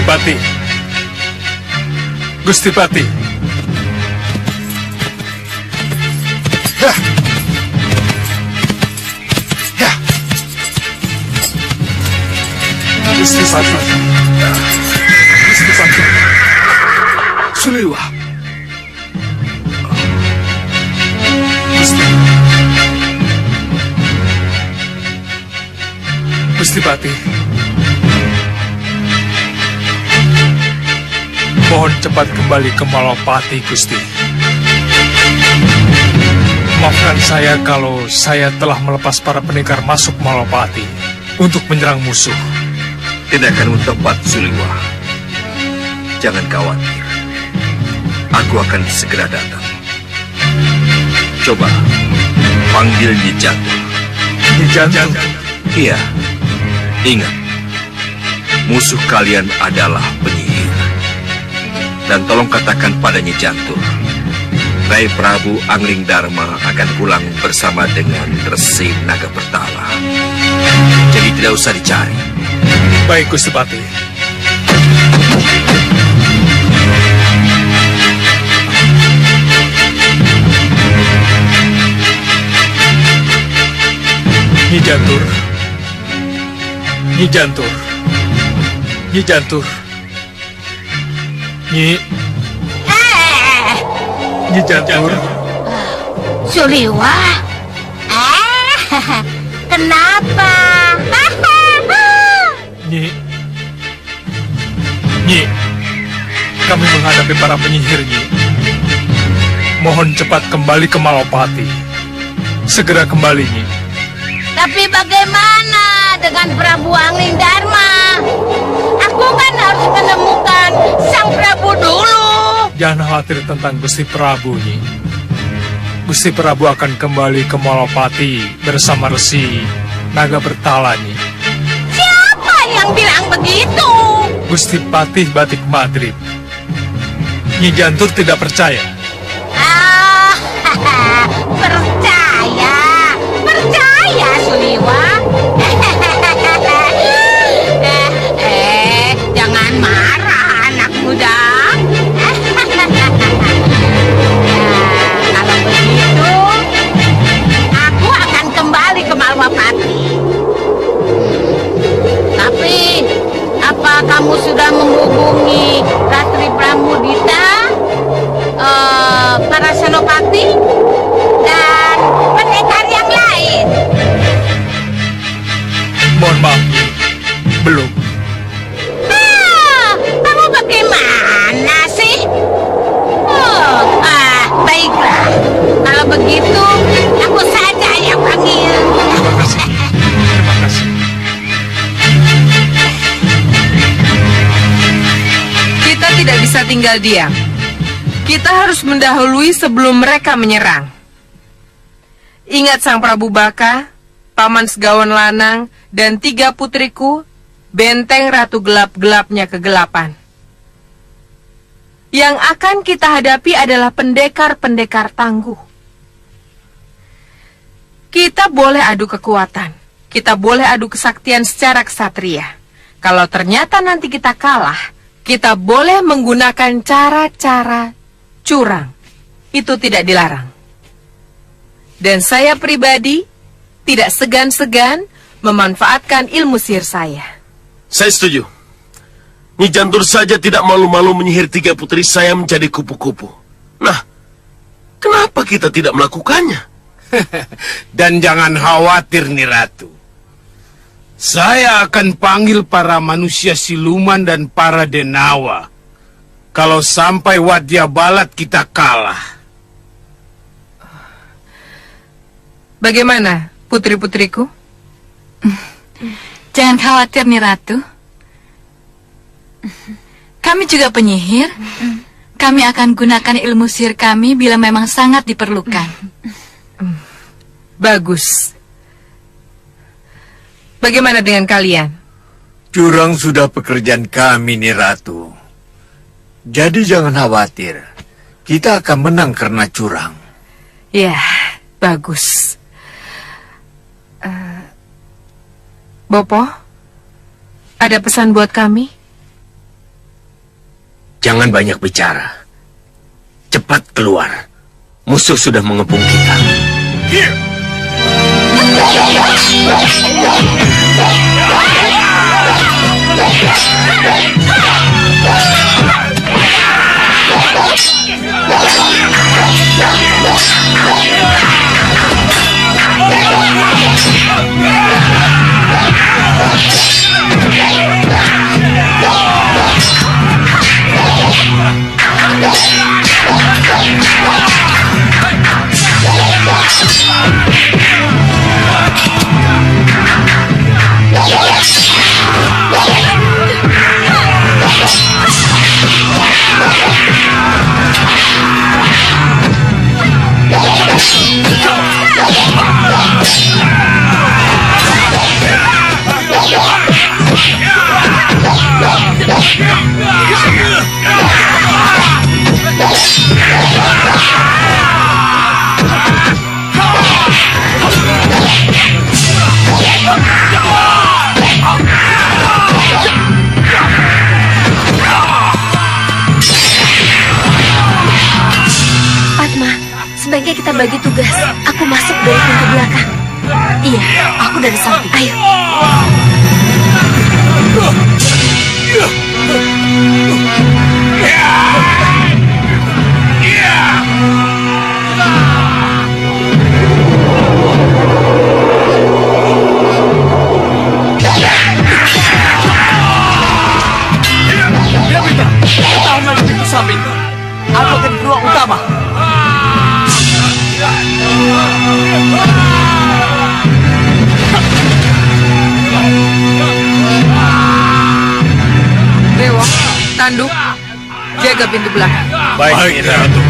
Pati. Gusti Pati. Ya. Ya. Gusti Pati. Gusti Pati. Suliwa. Gusti Pati. Mohon cepat kembali ke Malapati, Gusti. Maafkan saya kalau saya telah melepas para pendekar masuk Malapati untuk menyerang musuh. Tindakanmu tepat, Suliwa. Jangan khawatir. Aku akan segera datang. Coba panggil Nyi Jantur. Nyi Jantur? Iya. Ingat, musuh kalian adalah penyihir. Dan tolong katakan pada Nyi Jantur, Rai Prabu Angling Dharma akan pulang bersama dengan Resi Naga Bertala. Jadi tidak usah dicari. Baik, Gusti Pati. Nyi Jantur. Nyi Jantur. Nyi Jantur. Nyi. Nyi Jantur. Suliwa. Kenapa? Nyi. Nyi. Kami menghadapi para penyihir, Nyi. Mohon cepat kembali ke Malapati. Segera kembali, Nyi. Tapi bagaimana dengan Prabu Angling Dharma? Aku kan harus menemukan Sang Prabu dulu. Jangan khawatir tentang Gusti Prabu, Nyi. Gusti Prabu akan kembali ke Malapati bersama Resi Naga Bertala, Nyi. Siapa yang bilang begitu? Gusti Patih Batik Madrib. Nyi Jantur tidak percaya. Percaya. Percaya, Suliwa. Jangan marah, anak muda. Kalau begitu, aku akan kembali ke Malapati. Tapi, apa kamu sudah menghubungi Ratri Pramudita, para senopati, dan pendekar yang lain? Mohon maaf, belum. Kamu bagaimana sih? Baiklah. Kalau begitu, aku saja yang panggil. Terima kasih. Terima kasih. Kita tidak bisa tinggal diam. Kita harus mendahului sebelum mereka menyerang. Ingat Sang Prabu Baka, Paman Segawan Lanang, dan 3 putriku, benteng Ratu Gelap-gelapnya kegelapan. Yang akan kita hadapi adalah pendekar-pendekar tangguh. Kita boleh adu kekuatan, kita boleh adu kesaktian secara ksatria. Kalau ternyata nanti kita kalah, kita boleh menggunakan cara-cara curang. Itu tidak dilarang. Dan saya pribadi tidak segan-segan memanfaatkan ilmu sihir saya. Saya setuju. Nyi Jantur saja tidak malu-malu menyihir 3 putri saya menjadi kupu-kupu. Nah, kenapa kita tidak melakukannya? Dan jangan khawatir, Nyi Ratu. Saya akan panggil para manusia siluman dan para denawa. Kalau sampai Wadya Balat kita kalah. Bagaimana, putri-putriku? Jangan khawatir, Nyi Ratu. Kami juga penyihir. Kami akan gunakan ilmu sihir kami bila memang sangat diperlukan. Bagus. Bagaimana dengan kalian? Curang sudah pekerjaan kami, Nyi Ratu. Jadi jangan khawatir. Kita akan menang karena curang. Ya, bagus. Bopo, ada pesan buat kami? Jangan banyak bicara. Cepat keluar. Musuh sudah mengepung kita. Sebaiknya kita bagi tugas. Aku masuk dari pintu belakang. Iya, aku dari samping. Ayo. Tahan lagi pintu samping. Aku akan ke ruang utama. Dewa, Tanduk, jaga pintu belakang. Baik, Ratu.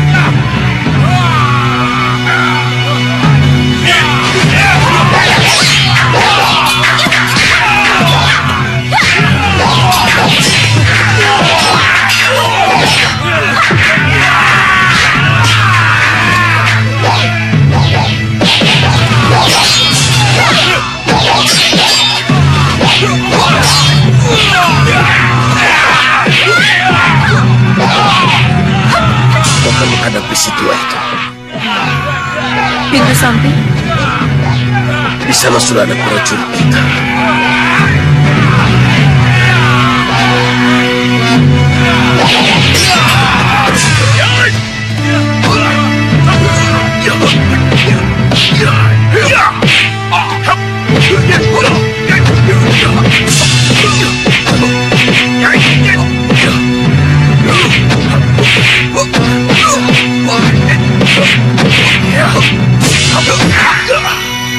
Akan menghadapi situasi. Pintu samping. Di sana sudah ada prajurit kita.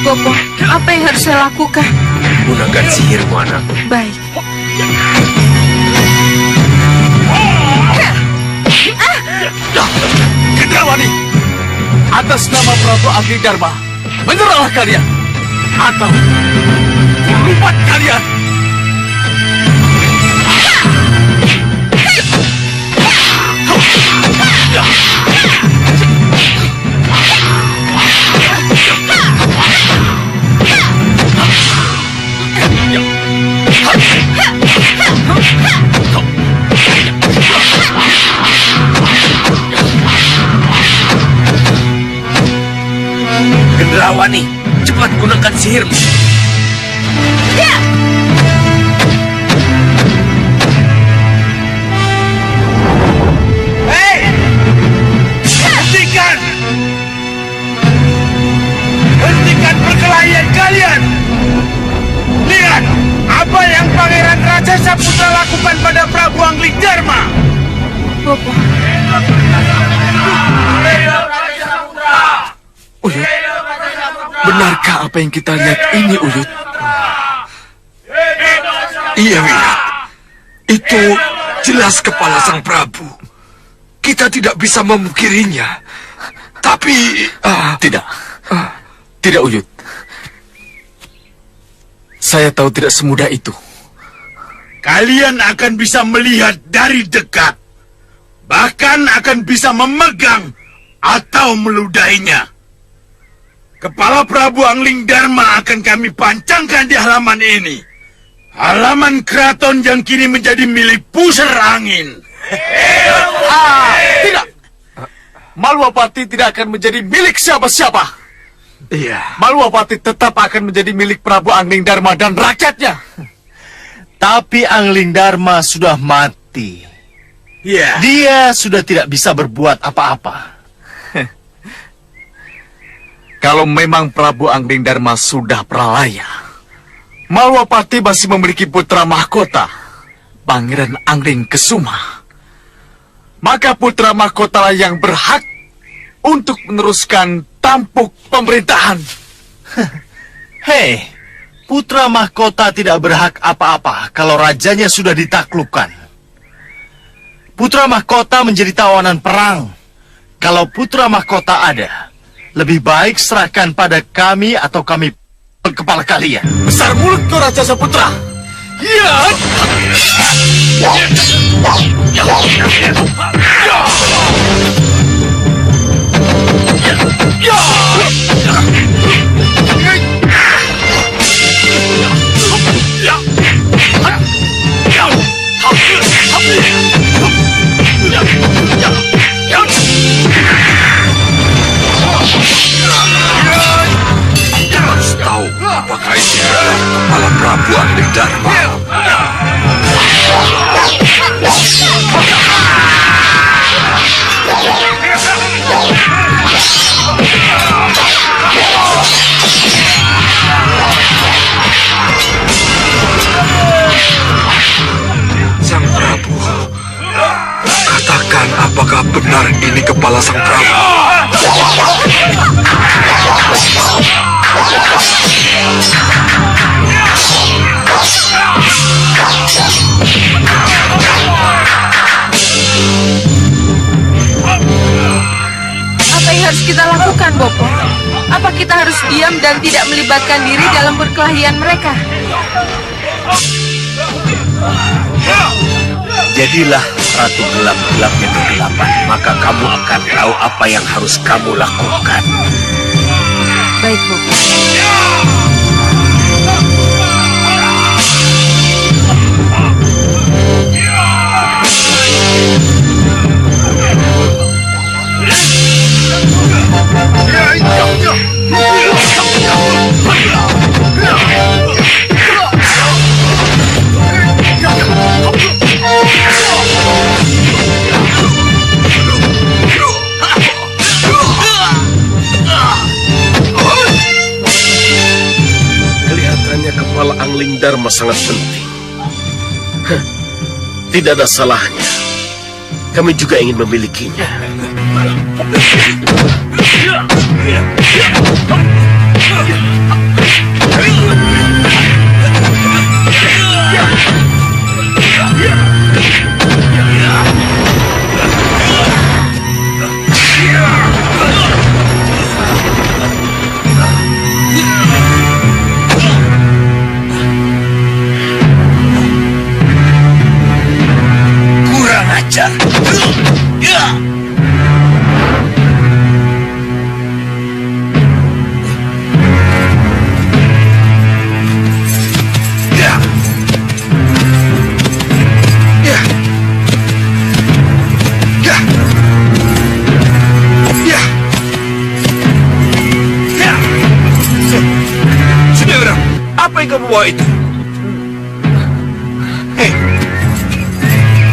Bopo, apa yang harus saya lakukan? Gunakan sihirmu, anak. Baik. Gendrawani, atas nama Prabu Agni Dharma, menyerahlah kalian, atau lupat kalian. Gendrawani, cepat gunakan sihirmu. Hei! Hentikan! Hentikan perkelahian kalian! Lihat apa yang Pangeran Raja Saputra lakukan pada Prabu Angling Dharma! Bopo, Uyut, benarkah apa yang kita lihat ini, Uyut? Iya, Wirat. Itu jelas kepala sang Prabu. Kita tidak bisa memungkirinya. Tapi... Tidak, Uyut. Saya tahu tidak semudah itu. Kalian akan bisa melihat dari dekat. Bahkan akan bisa memegang atau meludahinya. Kepala Prabu Angling Dharma akan kami pancangkan di halaman ini. Halaman keraton yang kini menjadi milik pusar angin. Tidak. Malwapati tidak akan menjadi milik siapa-siapa. Iya. Malwapati tetap akan menjadi milik Prabu Angling Dharma dan rakyatnya. Tapi Angling Dharma sudah mati. Iya. Dia sudah tidak bisa berbuat apa-apa. Kalau memang Prabu Angling Dharma sudah pralaya, Malwapati masih memiliki putra mahkota, Pangeran Angling Kesuma. Maka putra mahkota yang berhak untuk meneruskan tampuk pemerintahan. Hei, putra mahkota tidak berhak apa-apa kalau rajanya sudah ditaklukkan. Putra mahkota menjadi tawanan perang. Kalau putra mahkota ada, lebih baik serahkan pada kami atau kami kepala kalian. Besar mulut kau Raja Saputra. Ya. Harus tahu apakah ini adalah kepala Prabu Angling Dharma. Sang Prabu, katakan apakah benar ini kepala Sang Prabu? Apa yang harus kita lakukan, Bopo? Apa kita harus diam dan tidak melibatkan diri dalam perkelahian mereka? Jadilah Ratu Gelap-Gelap yang kegelapan, maka kamu akan tahu apa yang harus kamu lakukan. Baik, Bopo. Kelihatannya kepala Angling Dharma sangat penting. Tidak ada salahnya. Kami juga ingin memilikinya. Kurang ajar. Sudahlah, apa yang kamu bawa itu? Hei,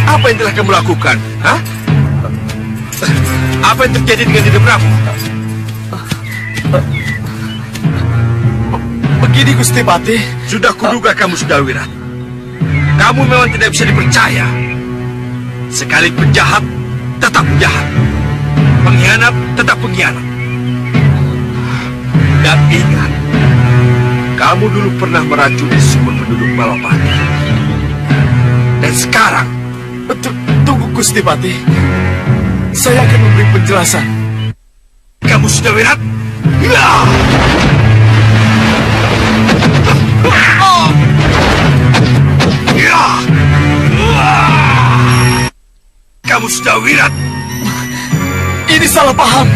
apa yang telah kamu lakukan? Hah? Apa yang terjadi dengan Dinda Prabu? Begini Gusti Pati. Sudah kuduga kamu sudah wirat. Kamu memang tidak bisa dipercaya. Sekali penjahat, tetap penjahat. Pengkhianat, tetap pengkhianat. Dan ingat, kamu dulu pernah meracuni semua penduduk Malwapati. Dan sekarang, Tunggu Gusti Pati. Saya akan memberi penjelasan. kamu sudah wirat? Ya! Ya! Kamu sudah wirat? Ini salah paham.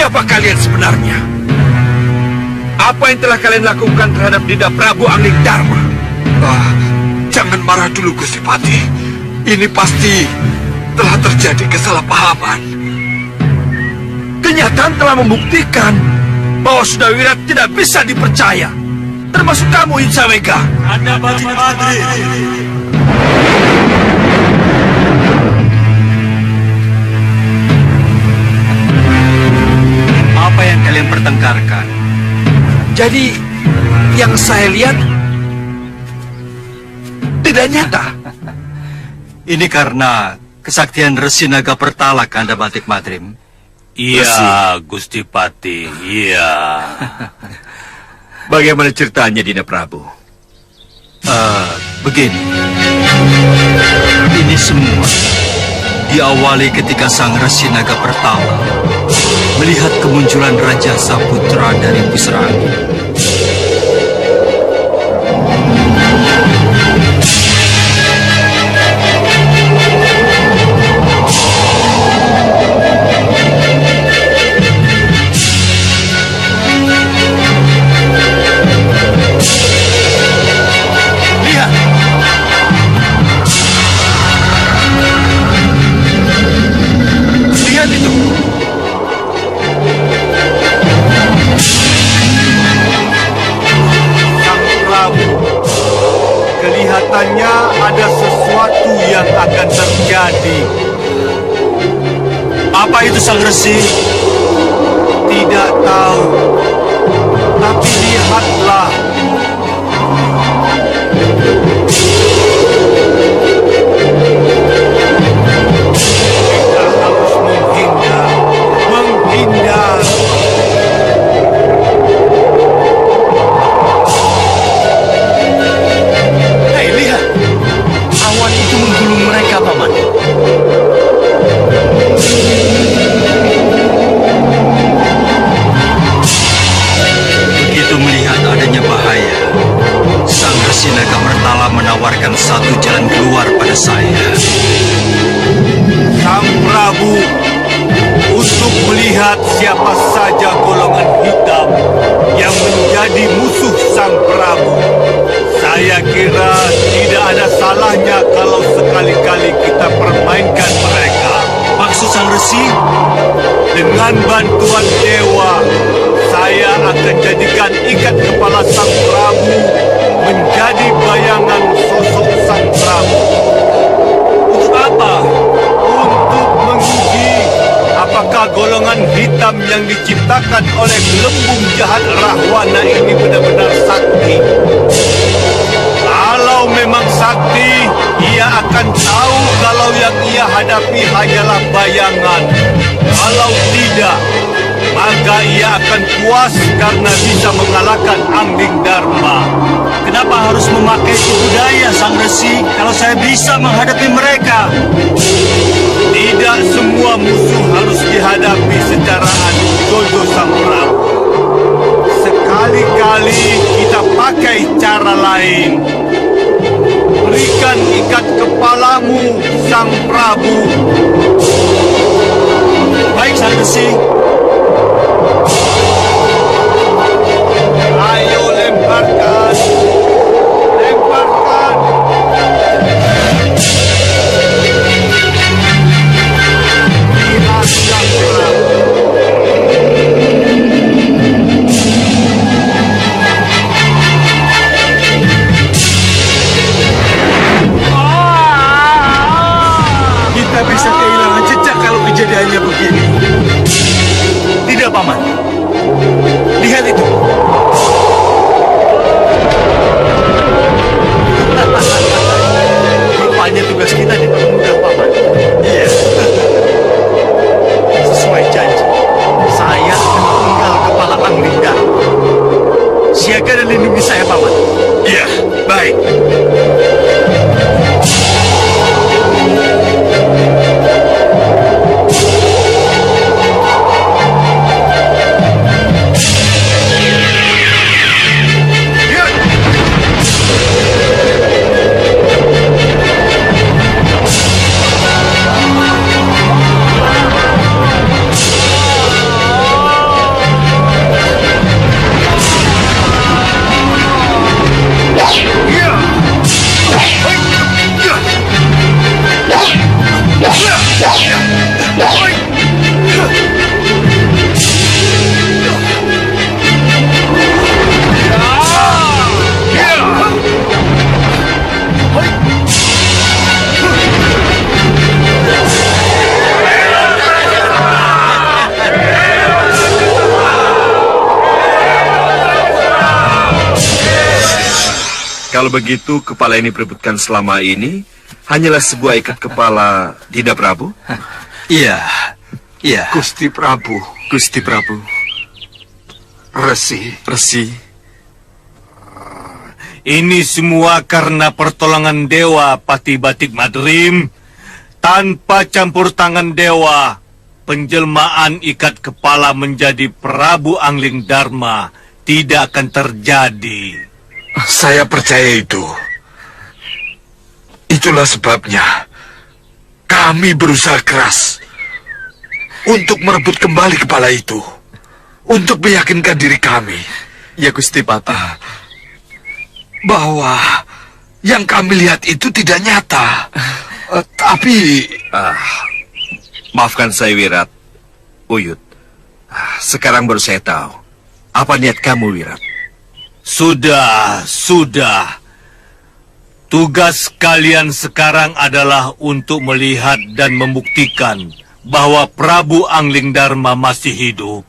Siapa kalian sebenarnya? Apa yang telah kalian lakukan terhadap Dinda Prabu Angling Dharma? Jangan marah dulu, Gusti Pati. Ini pasti telah terjadi kesalahpahaman. Kenyataan telah membuktikan bahwa Sudawira tidak bisa dipercaya. Termasuk kamu, Insawega. Anda Batik Madrid. Apa yang kalian pertengkarkan? Jadi, yang saya lihat tidak nyata. Ini karena kesaktian Resi Naga Pertala, Kanda Batik Madrim. Iya, Gusti Pati, iya. Bagaimana ceritanya, Dinda Prabu? Begini. Ini semua diawali ketika Sang Resi Naga Pertala melihat kemunculan Raja Saputra dari Pusra Angin. Lihat. Lihat itu. Sang Prabu, kelihatannya ada sesuatu yang akan terjadi. Apa itu Sang Resi? Tidak tahu, tapi lihatlah. Kita harus menghindar, menghindar. Hei, lihat. Awan itu menggulung mereka, Paman. Begitu melihat adanya bahaya, Sang Resi Naga Pertala menawarkan satu jalan keluar pada saya. Sang Prabu, untuk melihat siapa saja golongan hitam yang menjadi musuh Sang Prabu, saya kira tidak ada salahnya kalau sekali-kali kita permainkan mereka. Maksud Sang Resi? Dengan bantuan dewa, saya akan jadikan ikat kepala Sang Prabu menjadi bayangan sosok Sang Prabu. Untuk apa? Untuk menguji apakah golongan hitam yang diciptakan oleh gelembung jahat Rahwana ini benar-benar sakti. Kalau memang sakti, ia akan tahu kalau yang ia hadapi hanyalah bayangan. Kalau tidak, maka ia akan puas karena bisa mengalahkan Angling Dharma. Kenapa harus memakai tipu daya, Sang Resi, kalau saya bisa menghadapi mereka? Tidak semua musuh harus dihadapi secara adu jojo Sang Prabu. Sekali-kali kita pakai cara lain. Berikan ikat kepalamu, Sang Prabu. Baik, Sang Resi. Ayo lemparkan. Lemparkan. Lihat Sang Prabu. Kita bisa kehilangan jejak kalau kejadiannya begini. Kalau begitu, kepala yang diperebutkan selama ini hanyalah sebuah ikat kepala Dinda Prabu? Iya, iya. Gusti Prabu. Gusti Prabu. Resi. Ini semua karena pertolongan Dewa Pati Batik Madrim. Tanpa campur tangan Dewa, penjelmaan ikat kepala menjadi Prabu Angling Dharma tidak akan terjadi. Saya percaya itu. Itulah sebabnya kami berusaha keras untuk merebut kembali kepala itu, untuk meyakinkan diri kami. Ya Gusti Pati. Bahwa yang kami lihat itu tidak nyata. Tapi... maafkan saya, Wirat. Uyut. Sekarang baru saya tahu. Apa niat kamu, Wirat? Sudah. Tugas kalian sekarang adalah untuk melihat dan membuktikan bahwa Prabu Angling Dharma masih hidup.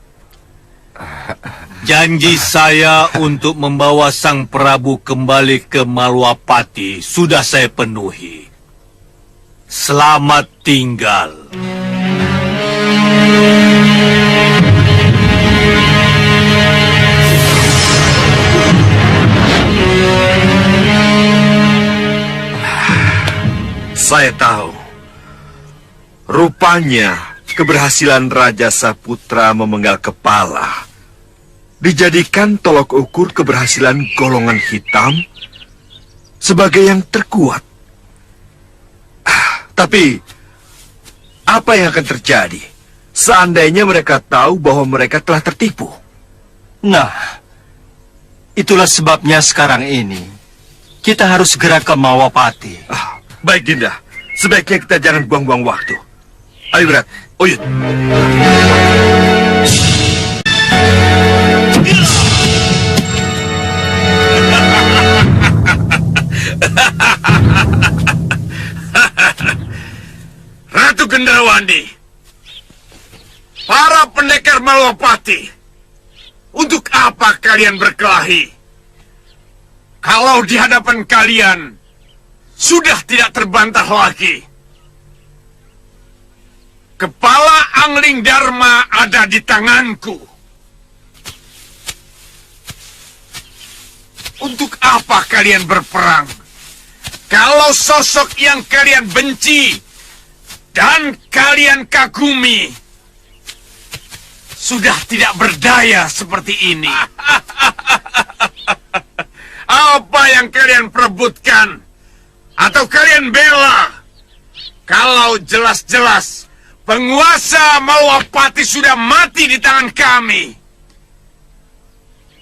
Janji saya untuk membawa Sang Prabu kembali ke Malwapati sudah saya penuhi. Selamat tinggal. Saya tahu. Rupanya keberhasilan Raja Saputra memenggal kepala dijadikan tolok ukur keberhasilan golongan hitam sebagai yang terkuat. Tapi apa yang akan terjadi seandainya mereka tahu bahwa mereka telah tertipu? Nah, itulah sebabnya sekarang ini kita harus segera ke Malwapati. Baik, Dinda. Sebaiknya kita jangan buang-buang waktu. Ayo, Wirat. Uyut. Ratu Gendrawandi, para pendekar Malwapati, untuk apa kalian berkelahi? Kalau di hadapan kalian sudah tidak terbantah lagi. Kepala Angling Dharma ada di tanganku. Untuk apa kalian berperang? Kalau sosok yang kalian benci dan kalian kagumi sudah tidak berdaya seperti ini. Apa yang kalian perebutkan atau kalian bela? Kalau jelas-jelas penguasa Malwapati sudah mati di tangan kami.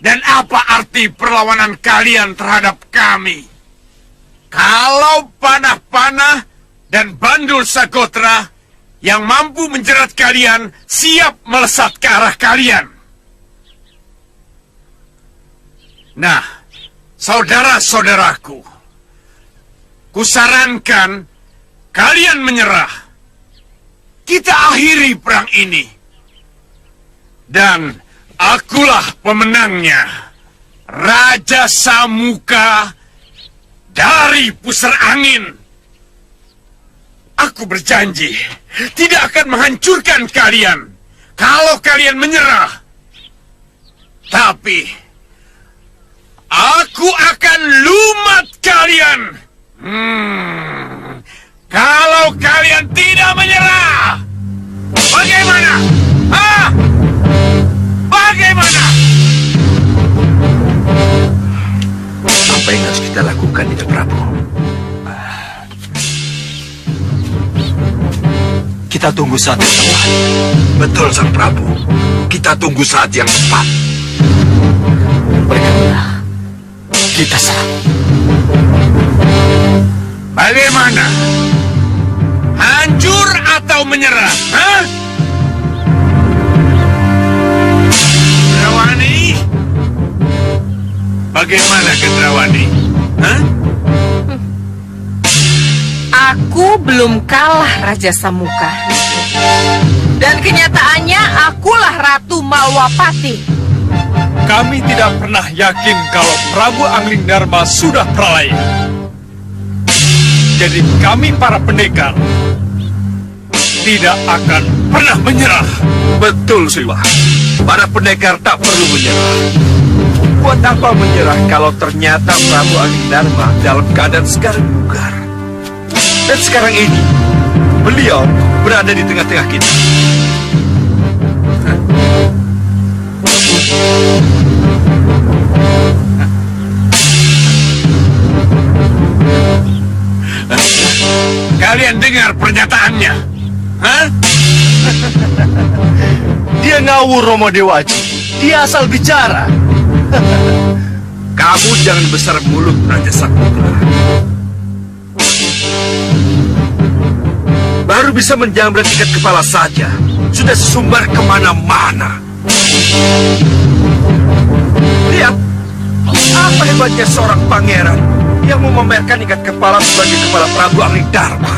Dan apa arti perlawanan kalian terhadap kami? Kalau panah-panah dan bandul Sagotra yang mampu menjerat kalian siap melesat ke arah kalian. Nah, saudara-saudaraku, kusarankan kalian menyerah. Kita akhiri perang ini. Dan akulah pemenangnya, Raja Samuka dari Pusar Angin. Aku berjanji tidak akan menghancurkan kalian kalau kalian menyerah. Tapi aku akan lumat kalian. Kalau kalian tidak menyerah, bagaimana? Bagaimana? Apa yang harus kita lakukan, Dinda Prabu? Kita tunggu saat yang tepat. Betul, Sang Prabu. Kita tunggu saat yang tepat. Bergabunglah. Kita serang. Bagaimana? Hancur atau menyerah? Hah? Gendrawani? Bagaimana, Gendrawani? Hah? Aku belum kalah, Raja Samuka. Dan kenyataannya akulah Ratu Malwapati. Kami tidak pernah yakin kalau Prabu Angling Darma sudah pralaya. Jadi kami para pendekar tidak akan pernah menyerah. Betul, Siwa. Para pendekar tak perlu menyerah. Buat apa menyerah kalau ternyata Prabu Angling Darma dalam keadaan segar bugar? Dan sekarang ini, beliau berada di tengah-tengah kita. Kalian dengar pernyataannya? Hah? Dia ngawur, Romo Dewaji. Dia asal bicara. Kamu jangan besar mulut, Raja Saputra. Baru bisa menjamret ikat kepala saja, sudah sesumbar kemana-mana. Lihat, apa hebatnya seorang pangeran yang memamerkan ikat kepala sebagai kepala Prabu Angling Darma.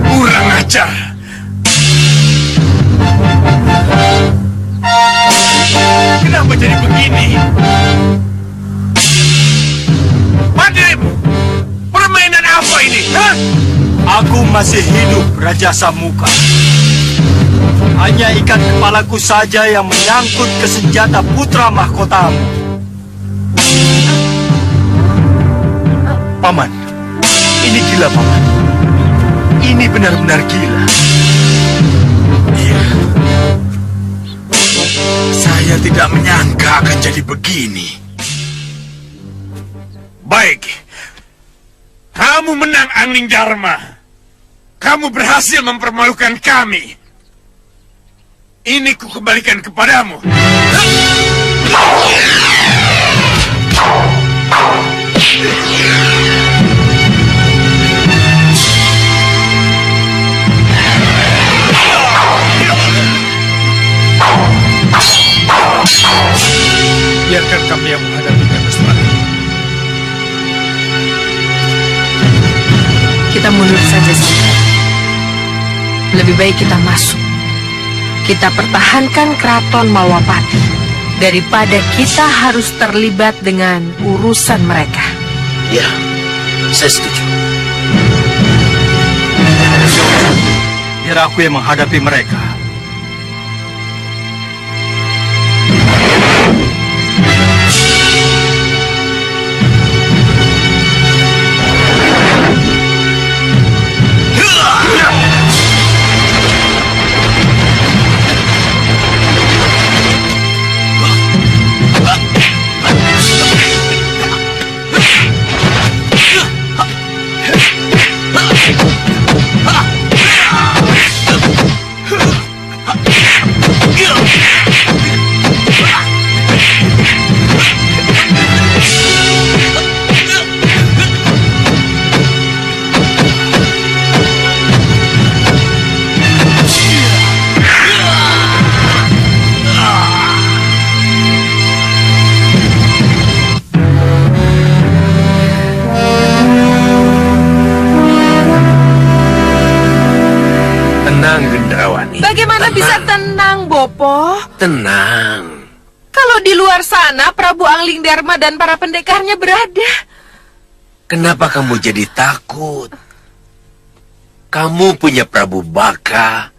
Kurang ajar. Kenapa jadi begini? Padrim, permainan apa ini? Hah? Aku masih hidup, Raja Samuka. Hanya ikat kepalaku saja yang menyangkut ke senjata putra mahkotamu. Paman, ini gila, Paman. Ini benar-benar gila. Iya. Saya tidak menyangka akan jadi begini. Baik. Kamu menang, Angling Darma. Kamu berhasil mempermalukan kami. Ini kukembalikan kepadamu. Biarkan kami yang menghadapinya, Gusti Ratu. Kita mundur saja, Sandra. Lebih baik kita masuk. Kita pertahankan keraton Malwapati daripada kita harus terlibat dengan urusan mereka. Ya, saya setuju. Biar aku yang menghadapi mereka. Bagaimana bisa tenang, Bopo? Tenang. Kalau di luar sana Prabu Angling Darma dan para pendekarnya berada. Kenapa kamu jadi takut? Kamu punya Prabu Baka,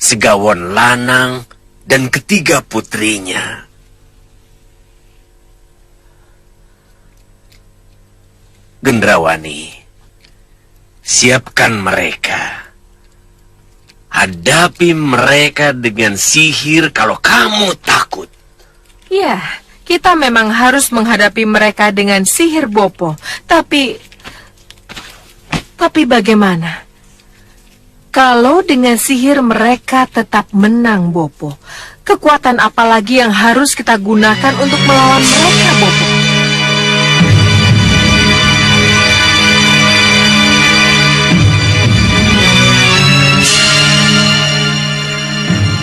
Segawon Lanang, dan ketiga putrinya. Gendrawani, siapkan mereka. Hadapi mereka dengan sihir kalau kamu takut. Ya, kita memang harus menghadapi mereka dengan sihir, Bopo. Tapi bagaimana? Kalau dengan sihir mereka tetap menang, Bopo, kekuatan apa lagi yang harus kita gunakan untuk melawan mereka, Bopo?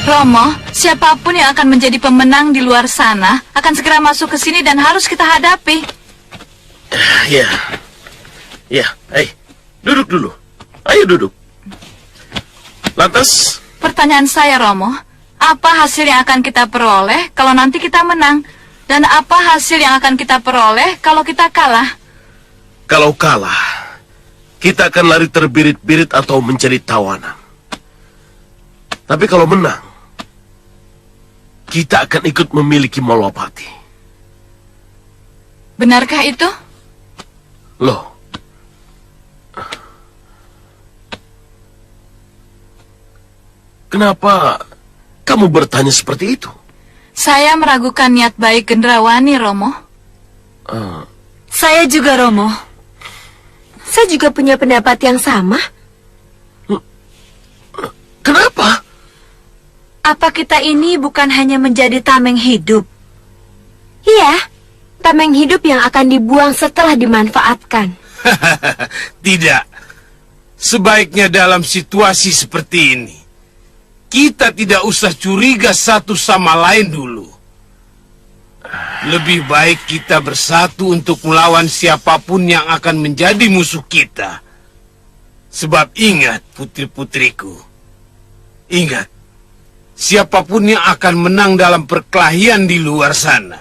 Romo, Siapapun yang akan menjadi pemenang di luar sana akan segera masuk ke sini dan harus kita hadapi. Ya. Duduk dulu. Ayo duduk. Lantas, Pertanyaan saya, Romo, apa hasil yang akan kita peroleh kalau nanti kita menang? Dan apa hasil yang akan kita peroleh kalau kita kalah? kalau kalah, kita akan lari terbirit-birit atau menjadi tawanan. Tapi kalau menang, kita akan ikut memiliki Malwapati. Benarkah itu? Loh, kenapa kamu bertanya seperti itu? Saya meragukan niat baik Gendrawani, Romo. Saya juga, Romo. Saya juga punya pendapat yang sama. Kenapa? Apa kita ini bukan hanya menjadi tameng hidup? Iya, tameng hidup yang akan dibuang setelah dimanfaatkan. Tidak. Sebaiknya dalam situasi seperti ini, kita tidak usah curiga satu sama lain dulu. Lebih baik kita bersatu untuk melawan siapapun yang akan menjadi musuh kita. Sebab ingat, putri-putriku, ingat, siapapun yang akan menang dalam perkelahian di luar sana,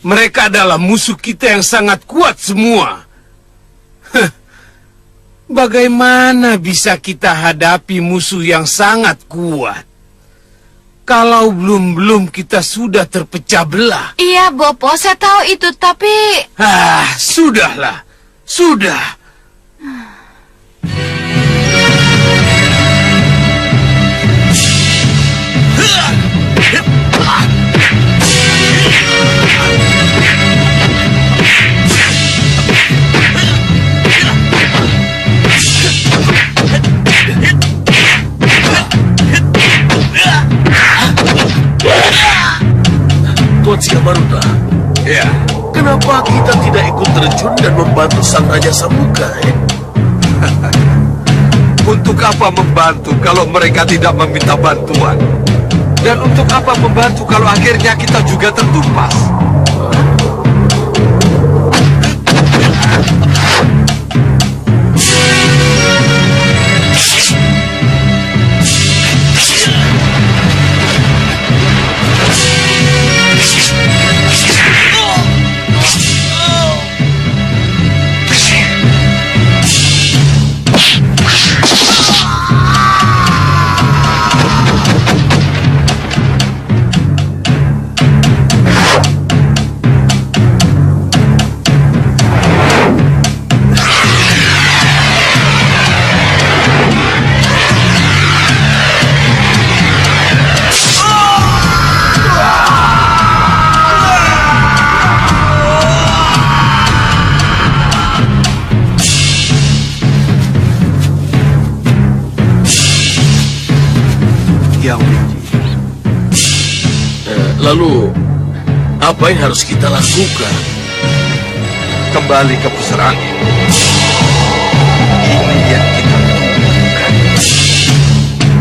mereka adalah musuh kita yang sangat kuat semua. Bagaimana bisa kita hadapi musuh yang sangat kuat kalau belum kita sudah terpecah belah? Iya, Bopo, saya tahu itu, tapi... Sudahlah. Sudah. Tuan Siamaruta, Ya, kenapa kita tidak ikut terjun dan membantu Sang Raja Sambuka? untuk apa membantu kalau mereka tidak meminta bantuan? Dan untuk apa membantu kalau akhirnya kita juga tertumpas? Lalu, apa yang harus kita lakukan? Kembali ke pusar angin. Ini yang kita butuhkan.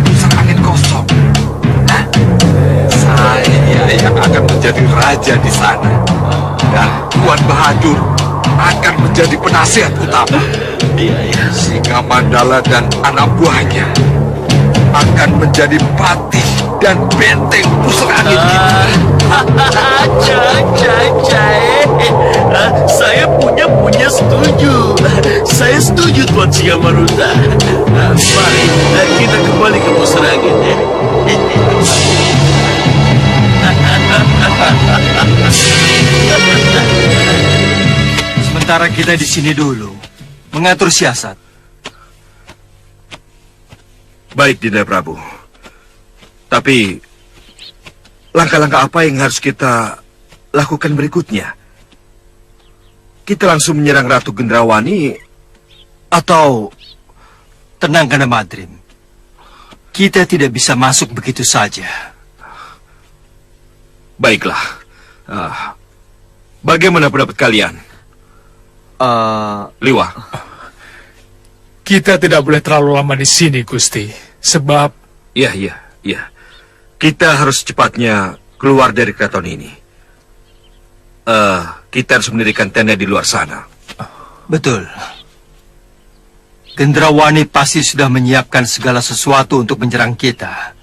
Pusar angin kosong. Hah? Saya yang akan menjadi raja di sana. Dan Tuan Bahadur akan menjadi penasihat utama. Singa Mandala dan anak buahnya akan menjadi patih dan benteng pusar angin kita. Saya punya setuju. Saya setuju, Tuan Siamaruta. Mari kita kembali ke pusar angin. Sementara kita di sini dulu mengatur siasat. Baik, Dinda Prabu. Tapi langkah-langkah apa yang harus kita lakukan berikutnya? Kita langsung menyerang Ratu Gendrawani atau... Tenang, Ganda Madrim. Kita tidak bisa masuk begitu saja. Baiklah. Bagaimana pendapat kalian? Liwa. Kita tidak boleh terlalu lama di sini, Gusti. Sebab... Ya. Kita harus cepatnya keluar dari keraton ini. Kita harus mendirikan tenda di luar sana. Betul. Gendrawani pasti sudah menyiapkan segala sesuatu untuk menyerang kita.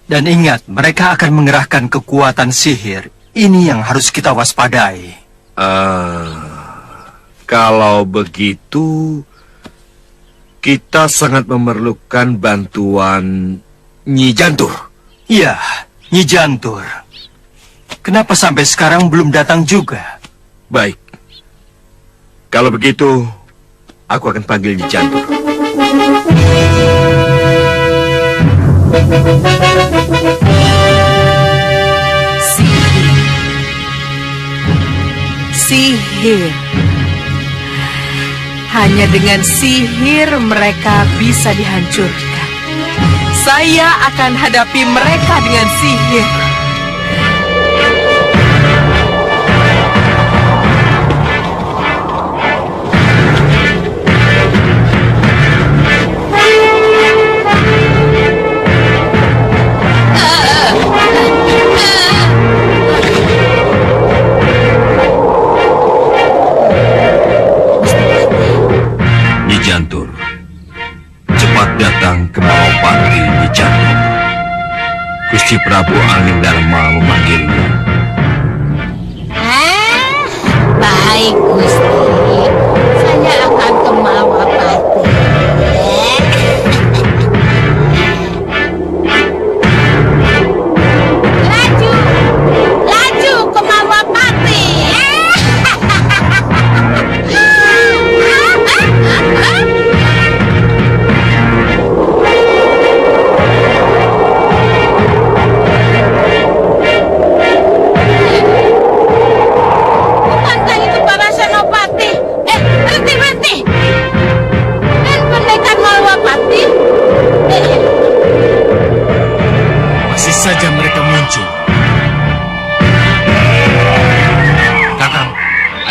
Dan ingat, mereka akan mengerahkan kekuatan sihir. Ini yang harus kita waspadai. Kalau begitu, kita sangat memerlukan bantuan Nyi Jantur. Iya, Nyi Jantur. Kenapa sampai sekarang belum datang juga? Baik. Kalau begitu, aku akan panggil Nyi Jantur. Sihir. Hanya dengan sihir mereka bisa dihancurkan. Saya akan hadapi mereka dengan sihir. Nyi Jantur, cepat datang ke Malopati, Nyi Jantur. Gusti Prabu Angling Dharma memanggilmu. Baik, Gusti. Saya akan ke Malopati. Laju ke Malopati. Bukankah itu para senopati? Berhenti. Dan pendekar Malopati? Masih saja mereka muncul. Kakang,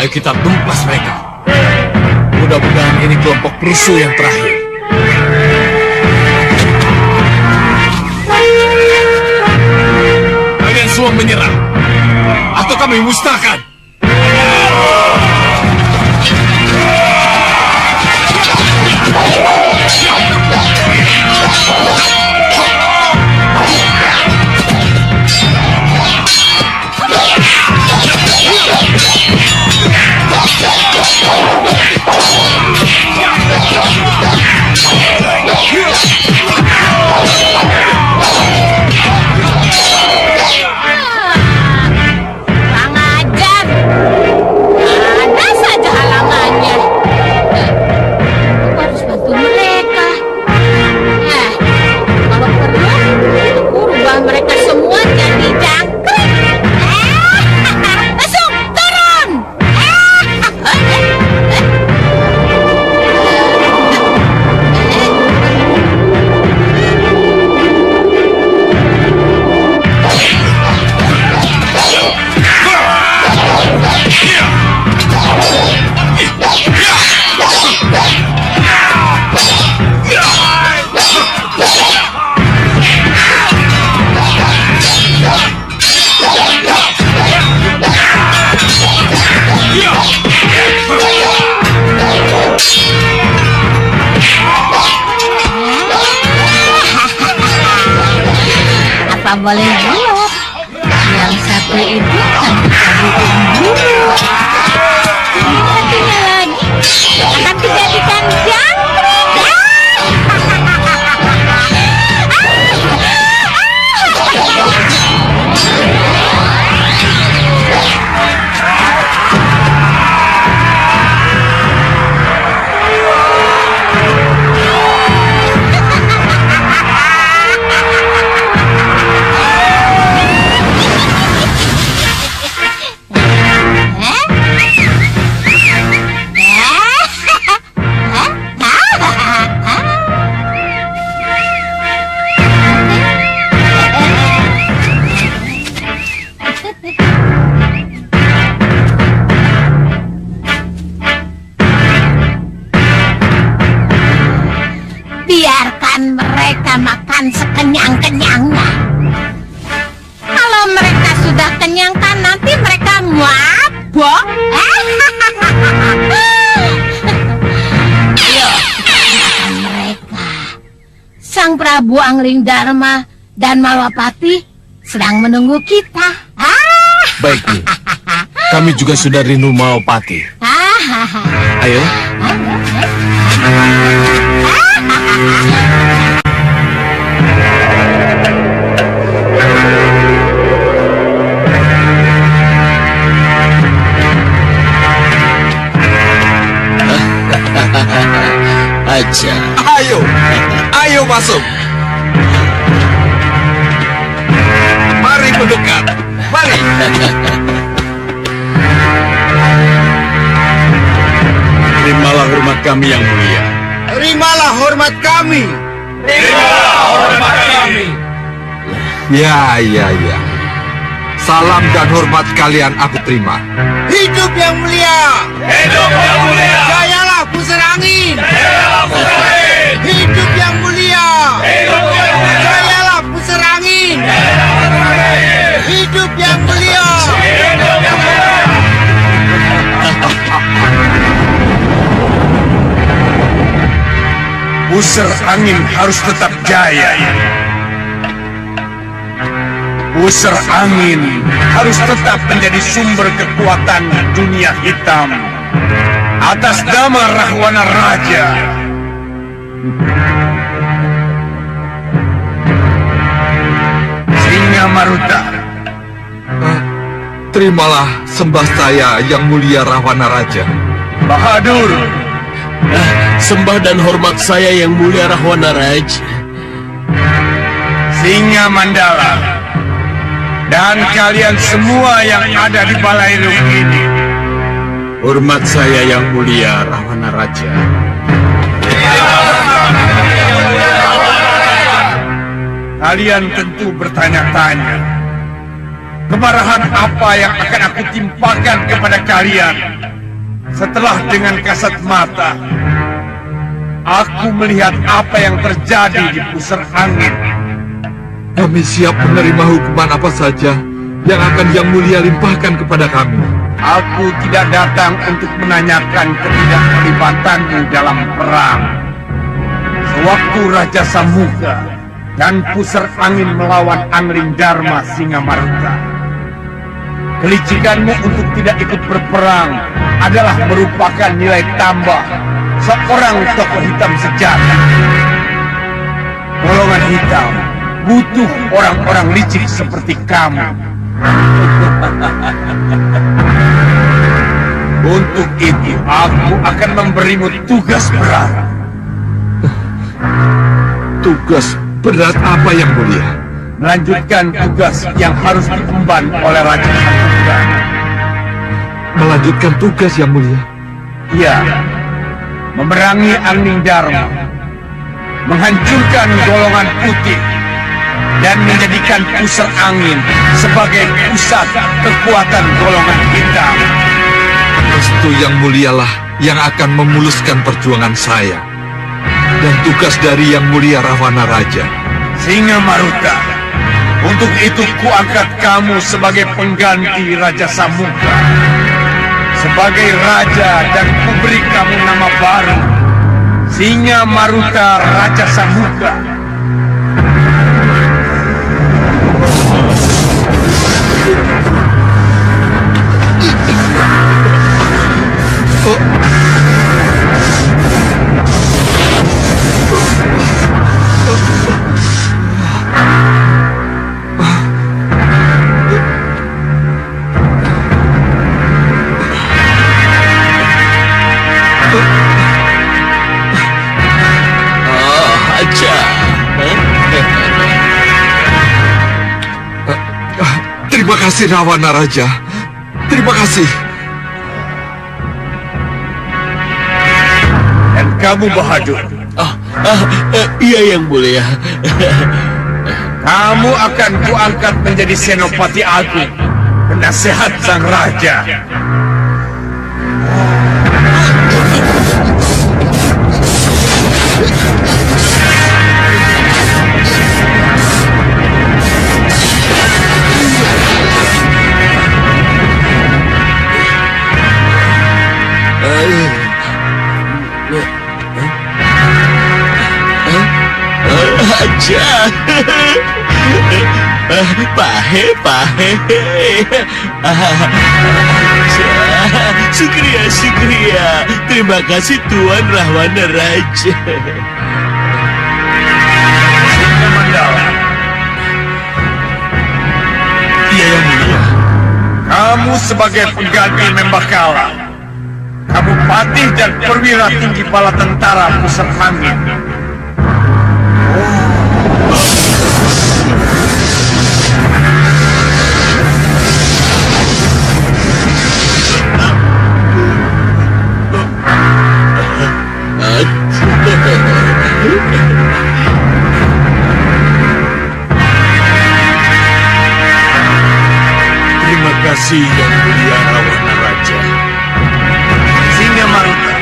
ayo kita tumpas mereka. Mudah-mudahan ini kelompok perusuh yang terakhir. Kalian semua menyerah, atau kami musnahkan. Kurang ajar. Ada saja halangannya. Aku harus bantu mereka. Kalau perlu, aku rubah mereka semua jadi jangkrik. Masuk, turun. Apa boleh buat? Yang satu itu kan kita bikin dulu. Ini satunya lagi akan dijadikan jangkrik. Biarkan mereka makan sekenyang-kenyangnya. Sang Prabu Angling Dharma dan Malwapati sedang menunggu kita. Baik, Nyi. Kami juga sudah rindu Malwapati. Ayo. Aja. Ayo masuk. Mari mendekat. Mari. Terimalah hormat kami yang mulia. Terimalah hormat kami. Ya. Salam dan hormat kalian aku terima. Hidup yang mulia. Jayalah pusar angin. Hidup yang mulia. Jayalah pusar angin. Hidup yang mulia. Pusar angin harus tetap jaya. Pusar angin harus tetap menjadi sumber kekuatan dunia hitam. Atas nama Rahwana Raja. Singa Maruta. Terimalah sembah saya yang mulia Rahwana Raja. Bahadur. Sembah dan hormat saya yang mulia Rahwana Raja. Singa Mandala. Dan kalian semua yang ada di Balairung ini. Hormat saya yang mulia Rahwana Raja. Kalian tentu bertanya-tanya, kemarahan apa yang akan aku timpakan kepada kalian setelah dengan kasat mata aku melihat apa yang terjadi di pusar angin. Kami siap menerima hukuman apa saja yang akan Yang Mulia limpahkan kepada kami. Aku tidak datang untuk menanyakan ketidakterlibatanmu dalam perang. Sewaktu Raja Samuka dan pusar angin melawan Angling Dharma Singa Maruta, kelicikanmu untuk tidak ikut berperang adalah merupakan nilai tambah seorang tokoh hitam sejati. Golongan hitam butuh orang-orang licik seperti kamu. Untuk itu, aku akan memberimu tugas berat. Tugas berat apa Yang Mulia? Melanjutkan tugas yang harus diemban oleh Raja Samuka. Melanjutkan tugas Yang Mulia? Iya, memerangi Angling Dharma, menghancurkan golongan putih, dan menjadikan pusar angin sebagai pusat kekuatan golongan hitam. Restu Yang Mulialah yang akan memuluskan perjuangan saya. Dan tugas dari Yang Mulia Rahwana Raja. Singa Maruta, untuk itu kuangkat kamu sebagai pengganti Raja Samuka. Sebagai raja dan kuberi kamu nama baru, Singa Maruta Raja Samuka. Terima kasih Rahwana Raja. Terima kasih. Dan kamu Bahadur. Iya Yang Mulia. Kamu akan kuangkat menjadi Senopati Agung, penasehat sang raja. Raja. Pahe. Syukria. Terima kasih Tuan Rahwana Raja. Iya, Yang Mulia. Kamu sebagai pengganti Membakala, kamu patih dan perwira tinggi bala tentara pusat angin. Terima kasih Yang Mulia Rahwana Raja. Singa Maruta,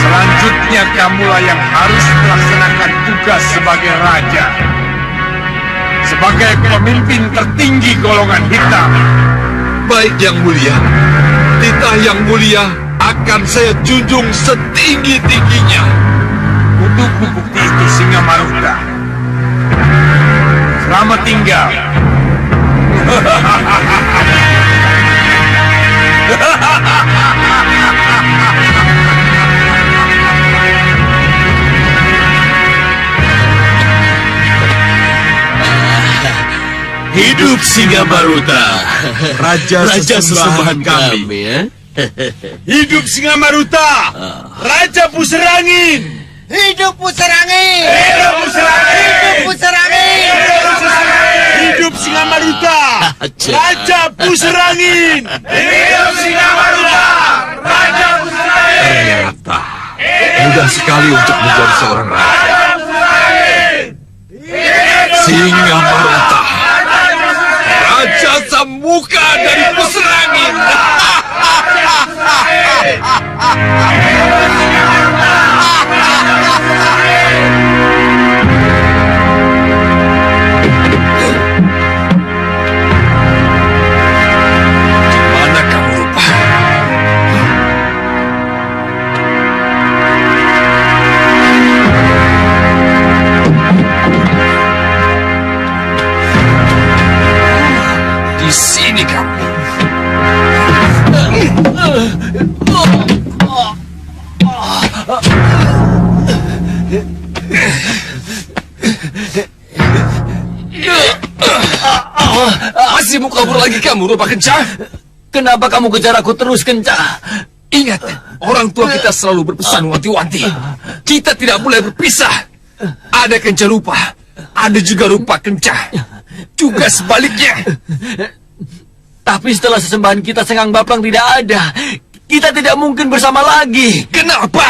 selanjutnya kamulah yang harus melaksanakan tugas sebagai raja, sebagai pemimpin tertinggi golongan hitam. Baik, Yang Mulia. Titah Yang Mulia akan saya junjung setinggi-tingginya. Untuk bukti itu, Singa Maruta. Selamat tinggal. Hidup Singa Maruta, Raja sesembahan kami. Ya. Hidup Singa Maruta, Raja Puserangin. Hidup Puserangin! Hidup Puserangin! Hidup Puserangin! Hidup Singa Maruta, Raja Puserangin. Hidup Singa Maruta, Raja Puserangin. Ternyata mudah sekali untuk menjadi seorang raja. Singa Maruta, Raja Sammuka dari Puserangin. Mana kamu lupa? Di sini kamu. Masih mau kabur lagi kamu, Rupa Kencah? Kenapa kamu kejar aku terus, Kencah? Ingat, orang tua kita selalu berpesan wanti-wanti. Kita tidak boleh berpisah. Ada Kencah Rupa, ada juga Rupa Kencah. Juga sebaliknya. Tapi setelah sesembahan kita Senggang Baplang tidak ada, kita tidak mungkin bersama lagi. Kenapa?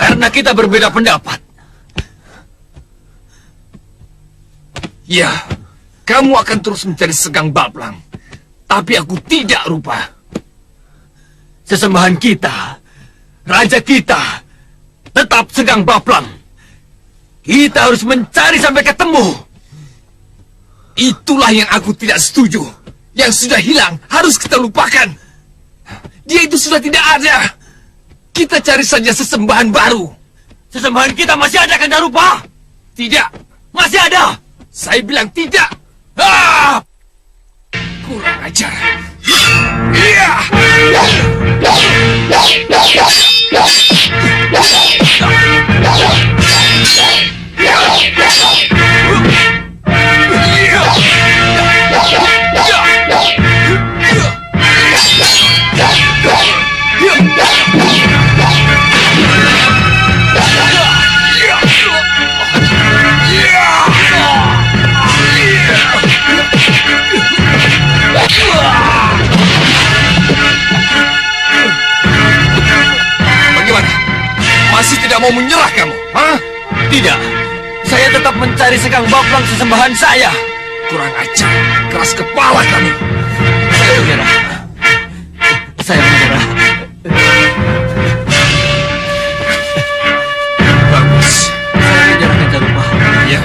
Karena kita berbeda pendapat. Ya, kamu akan terus mencari Senggang Baplang. Tapi aku tidak, Rupa. Sesembahan kita, raja kita, tetap Senggang Baplang. Kita harus mencari sampai ketemu. Itulah yang aku tidak setuju. Yang sudah hilang harus kita lupakan. Dia itu sudah tidak ada. Kita cari saja sesembahan baru. Sesembahan kita masih ada, kan, Rupa? Tidak. Masih ada. Saya bilang tidak. Ah! Kurang ajar. Iya. Bagaimana? Masih tidak mau menyerah kamu? Hah? Tidak. Saya tetap mencari Senggang Baplang, sesembahan saya. Kurang ajar. Keras kepala kamu. Saya menyerah. Saya menyerah. Bagus. Saya menyerah, Kencah Rupa. Ya.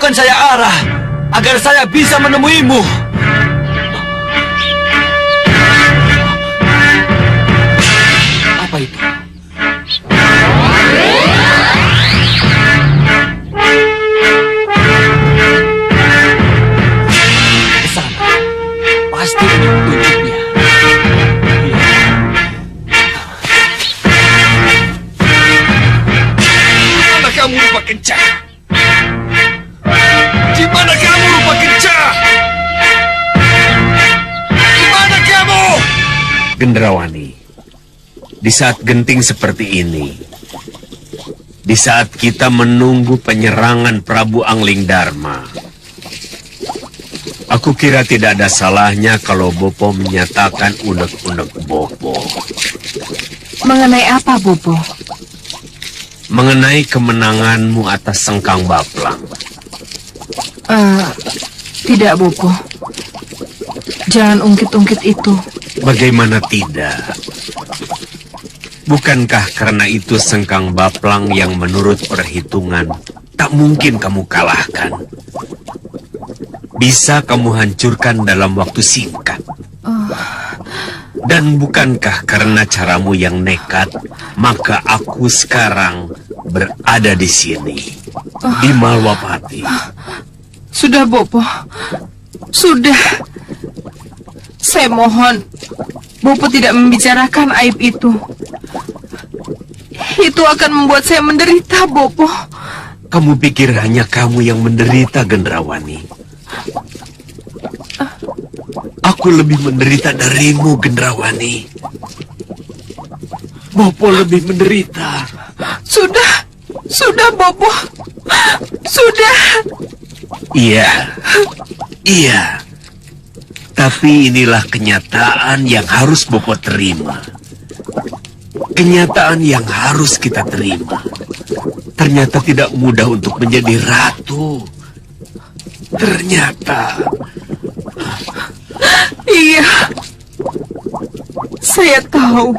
tunjukkan saya arah agar saya bisa menemuimu. Apa itu? Ke sana. Pasti ini petunjuknya. Mana kamu rupa kencah? Di mana kamu rupa kencah? Di mana kamu? Gendrawani, di saat genting seperti ini, di saat kita menunggu penyerangan Prabu Angling Dharma, aku kira tidak ada salahnya kalau Bopo menyatakan unek-unek Bopo. Mengenai apa, Bopo? Mengenai kemenanganmu atas Sengkang Baplang. Tidak, Bopo. Jangan ungkit-ungkit itu. Bagaimana tidak? Bukankah karena itu Sengkang Baplang yang menurut perhitungan tak mungkin kamu kalahkan? Bisa kamu hancurkan dalam waktu singkat. Dan bukankah karena caramu yang nekat, maka aku sekarang berada di sini, di Malwapati. Sudah, Bopo. Sudah. Saya mohon, Bopo tidak membicarakan aib itu. Itu akan membuat saya menderita, Bopo. Kamu pikir hanya kamu yang menderita, Gendrawani? Aku lebih menderita darimu, Gendrawani. Bopo lebih menderita. Sudah, Bopo. Sudah. Iya. Tapi inilah kenyataan yang harus Bopo terima. Kenyataan yang harus kita terima. Ternyata tidak mudah untuk menjadi ratu. Ternyata. Iya. Saya tahu.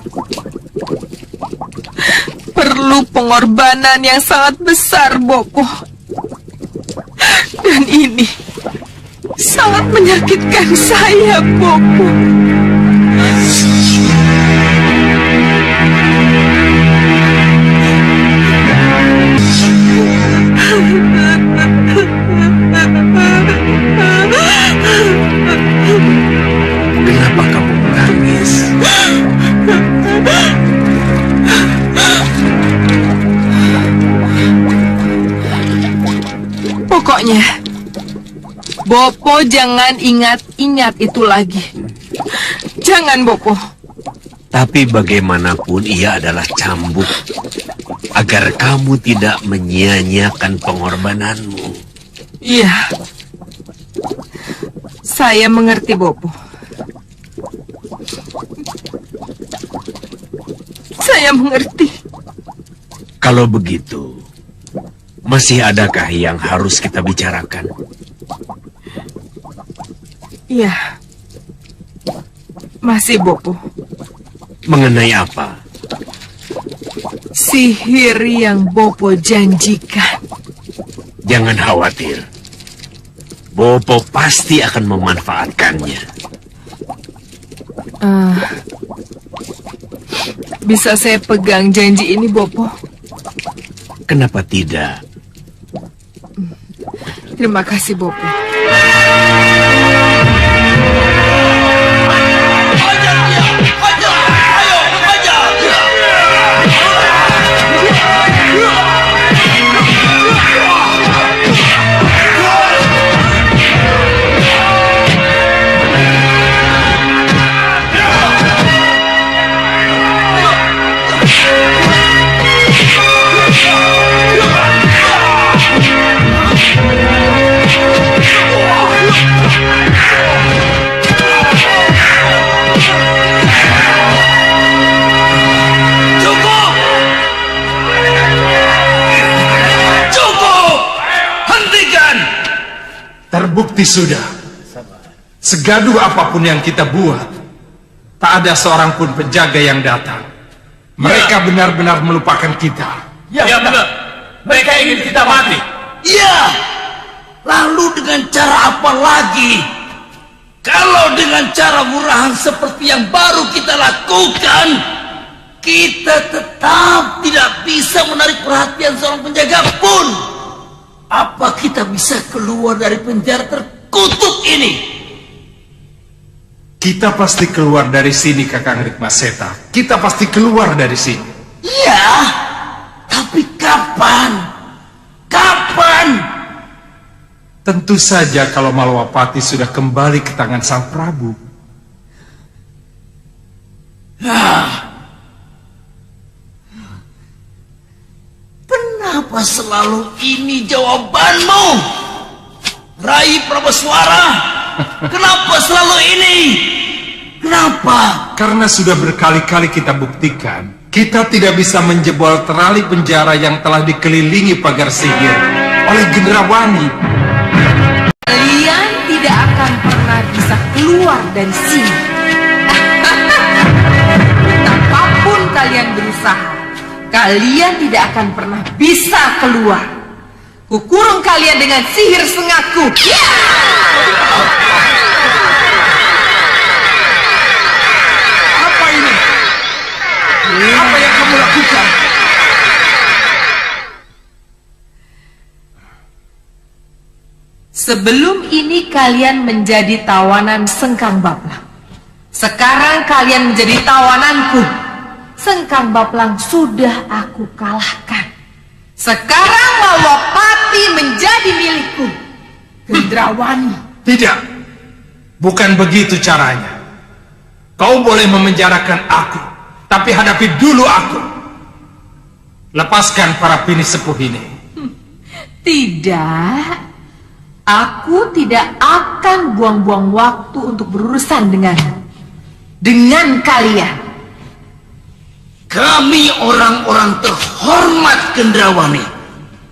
Perlu pengorbanan yang sangat besar, Bopo. Dan ini sangat menyakitkan saya, Bopo. Kenapa kamu menangis? Pokoknya, Bopo jangan ingat-ingat itu lagi. Jangan, Bopo. Tapi bagaimanapun ia adalah cambuk agar kamu tidak menyia-nyiakan pengorbananmu. Iya. Saya mengerti, Bopo. Saya mengerti. Kalau begitu, masih adakah yang harus kita bicarakan? Iya. Masih, Bopo. Mengenai apa? Sihir yang Bopo janjikan. Jangan khawatir. Bopo pasti akan memanfaatkannya. Bisa saya pegang janji ini, Bopo? Kenapa tidak? Terima kasih, Bopo. Terbukti sudah. Segaduh apapun yang kita buat, tak ada seorang pun penjaga yang datang. Mereka benar-benar melupakan kita. Ya benar. Mereka ingin kita mati. Iya. Lalu dengan cara apa lagi? Kalau dengan cara murahan seperti yang baru kita lakukan, kita tetap tidak bisa menarik perhatian seorang penjaga pun. Apa kita bisa keluar dari penjara terkutuk ini? Kita pasti keluar dari sini, Kakang Rikmaseta. Kita pasti keluar dari sini. Iya, tapi kapan? Kapan? Tentu saja kalau Malwapati sudah kembali ke tangan Sang Prabu. Kenapa selalu ini jawabanmu? Rai Prabeswara, kenapa selalu ini? Kenapa? Karena sudah berkali-kali kita buktikan, kita tidak bisa menjebol terali penjara yang telah dikelilingi pagar sihir oleh Gendrawani. Kalian tidak akan pernah bisa keluar dari sini. Apapun kalian berusaha, kalian tidak akan pernah bisa keluar. Kukurung kalian dengan sihir sengaku. Apa ini? Apa yang kamu lakukan? Sebelum ini kalian menjadi tawanan Sengkang Baplang. Sekarang kalian menjadi tawananku. Sengkang Baplang sudah aku kalahkan. Sekarang Malwapati menjadi milikku. Gendrawani. Tidak. Bukan begitu caranya. Kau boleh memenjarakan aku, tapi hadapi dulu aku. Lepaskan para bini sepuh ini. Tidak. Aku tidak akan buang-buang waktu untuk berurusan dengan kalian. Kami orang-orang terhormat Gendrawani.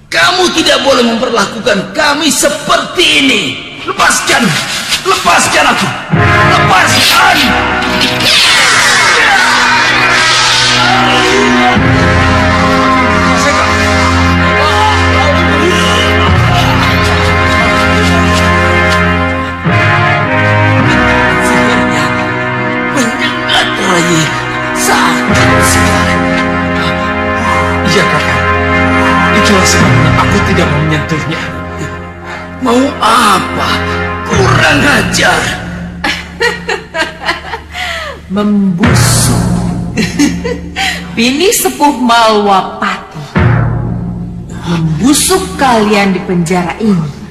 Kamu tidak boleh memperlakukan kami seperti ini. Lepaskan! Lepaskan aku! Lepaskan! Menyengat Rai, sakit sekali. Iya, Kakak. Itulah sebabnya aku tidak mau menyentuhnya. Mau apa? Kurang ajar. Membusuk. Bini sepuh Malwapati. Membusuk kalian di penjara ini.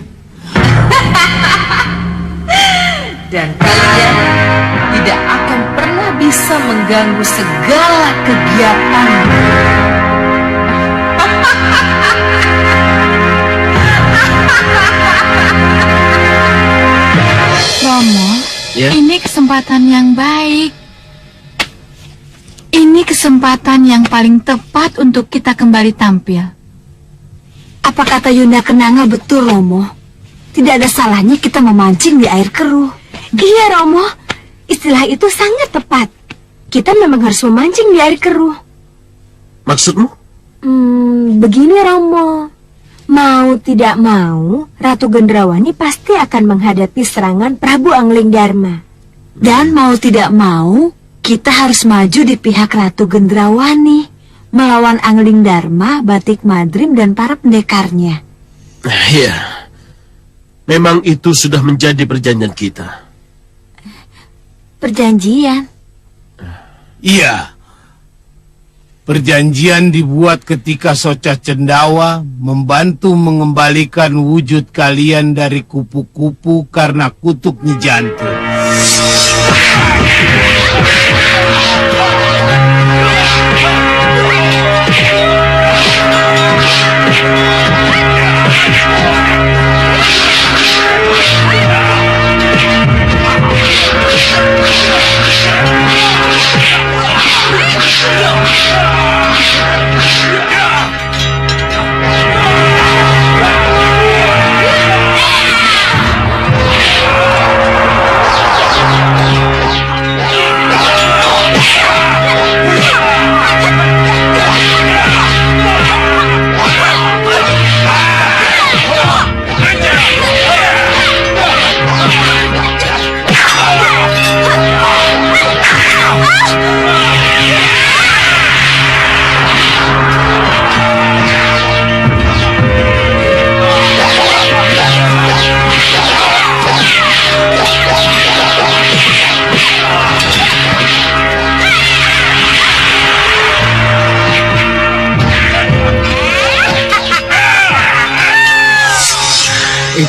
Dan kalian tidak akan pernah bisa mengganggu segala kegiatan. Romo, Ya? ini kesempatan yang baik. Ini kesempatan yang paling tepat untuk kita kembali tampil. Apa kata Yunda Kenanga betul, Romo? Tidak ada salahnya kita memancing di air keruh. Iya, Romo. Istilah itu sangat tepat. Kita memang harus memancing di air keruh. Maksudmu? Begini, Romo. Mau tidak mau, Ratu Gendrawani pasti akan menghadapi serangan Prabu Angling Dharma. Dan mau tidak mau, kita harus maju di pihak Ratu Gendrawani, melawan Angling Dharma, Batik Madrim, dan para pendekarnya. Iya. Memang itu sudah menjadi perjanjian kita. Perjanjian? Iya. Perjanjian dibuat ketika Soca Cendawa membantu mengembalikan wujud kalian dari kupu-kupu karena kutuk Nyi Jantur.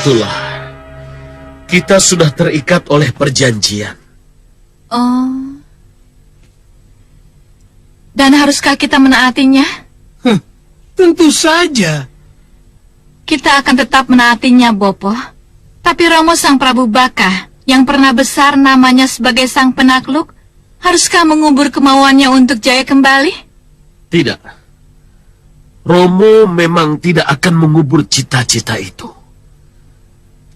Itulah. Kita sudah terikat oleh perjanjian. Oh. Dan haruskah kita menaatinya? Tentu saja. Kita akan tetap menaatinya, Bopo. Tapi Romo Sang Prabu Baka, yang pernah besar namanya sebagai Sang Penakluk, haruskah mengubur kemauannya untuk jaya kembali? Tidak. Romo memang tidak akan mengubur cita-cita itu.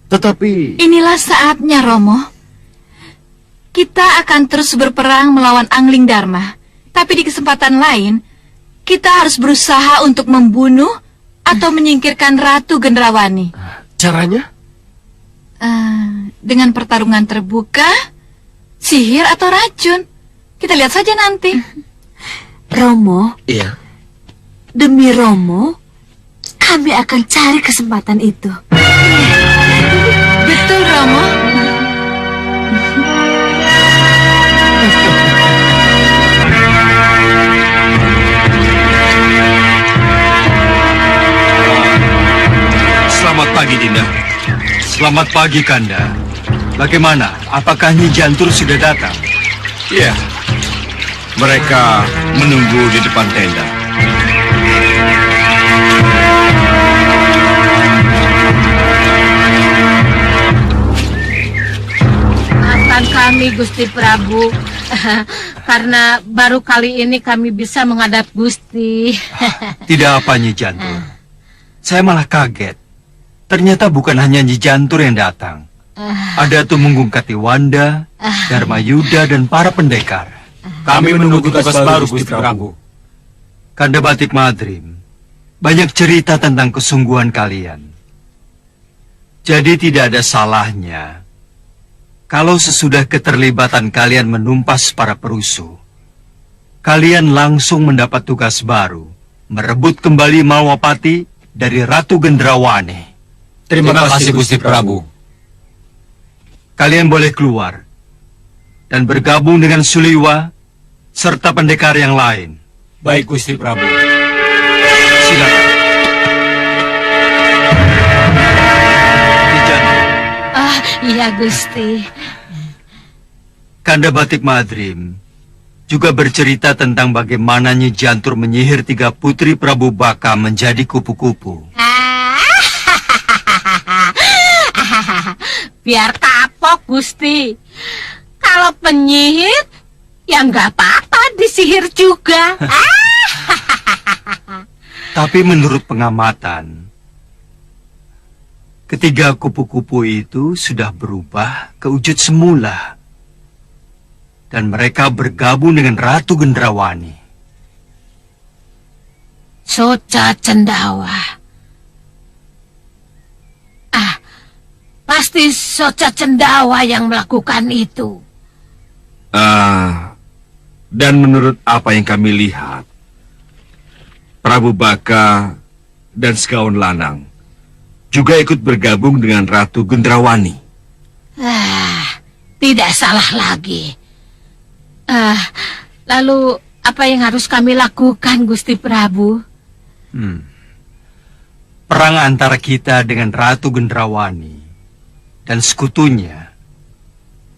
Tetapi... Inilah saatnya, Romo. Kita akan terus berperang melawan Angling Dharma. Tapi di kesempatan lain, kita harus berusaha untuk membunuh atau menyingkirkan Ratu Gendrawani. Caranya? Dengan pertarungan terbuka, sihir atau racun. Kita lihat saja nanti. Romo. Iya. Demi Romo, kami akan cari kesempatan itu. Betul, Romo. Selamat pagi, Dinda. Selamat pagi, Kanda. Bagaimana? Apakah Nyi Jantur sudah datang? Iya. Mereka menunggu di depan tenda. Maafkan kami, Gusti Prabu. Karena baru kali ini kami bisa menghadap Gusti. Tidak apa, Nyi Jantur. Saya malah kaget. Ternyata bukan hanya Nyi Jantur yang datang. Ada Tumenggung Katiwanda, Dharma Yuda, dan para pendekar. Kami menunggu tugas baru, Gusti Prabu. Kanda Batik Madrim, banyak cerita tentang kesungguhan kalian. Jadi tidak ada salahnya kalau sesudah keterlibatan kalian menumpas para perusuh, kalian langsung mendapat tugas baru, merebut kembali Malwapati dari Ratu Gendrawani. Terima kasih, Gusti Prabu. Kalian boleh keluar dan bergabung dengan Suliwa serta pendekar yang lain. Baik, Gusti Prabu. Silakan. Iya, Gusti. Kanda Batik Madrim juga bercerita tentang bagaimana Nyi Jantur menyihir 3 putri Prabu Baka menjadi kupu-kupu. Biar kapok, Gusti. Kalau penyihir, ya nggak apa-apa disihir juga. Tapi menurut pengamatan, ketiga kupu-kupu itu sudah berubah ke wujud semula. Dan mereka bergabung dengan Ratu Gendrawani. Soca Cendawa. Pasti Soca Cendawa yang melakukan itu. Dan menurut apa yang kami lihat, Prabu Baka dan Segaun Lanang juga ikut bergabung dengan Ratu Gendrawani. Tidak salah lagi. Lalu apa yang harus kami lakukan, Gusti Prabu? Perang antara kita dengan Ratu Gendrawani dan sekutunya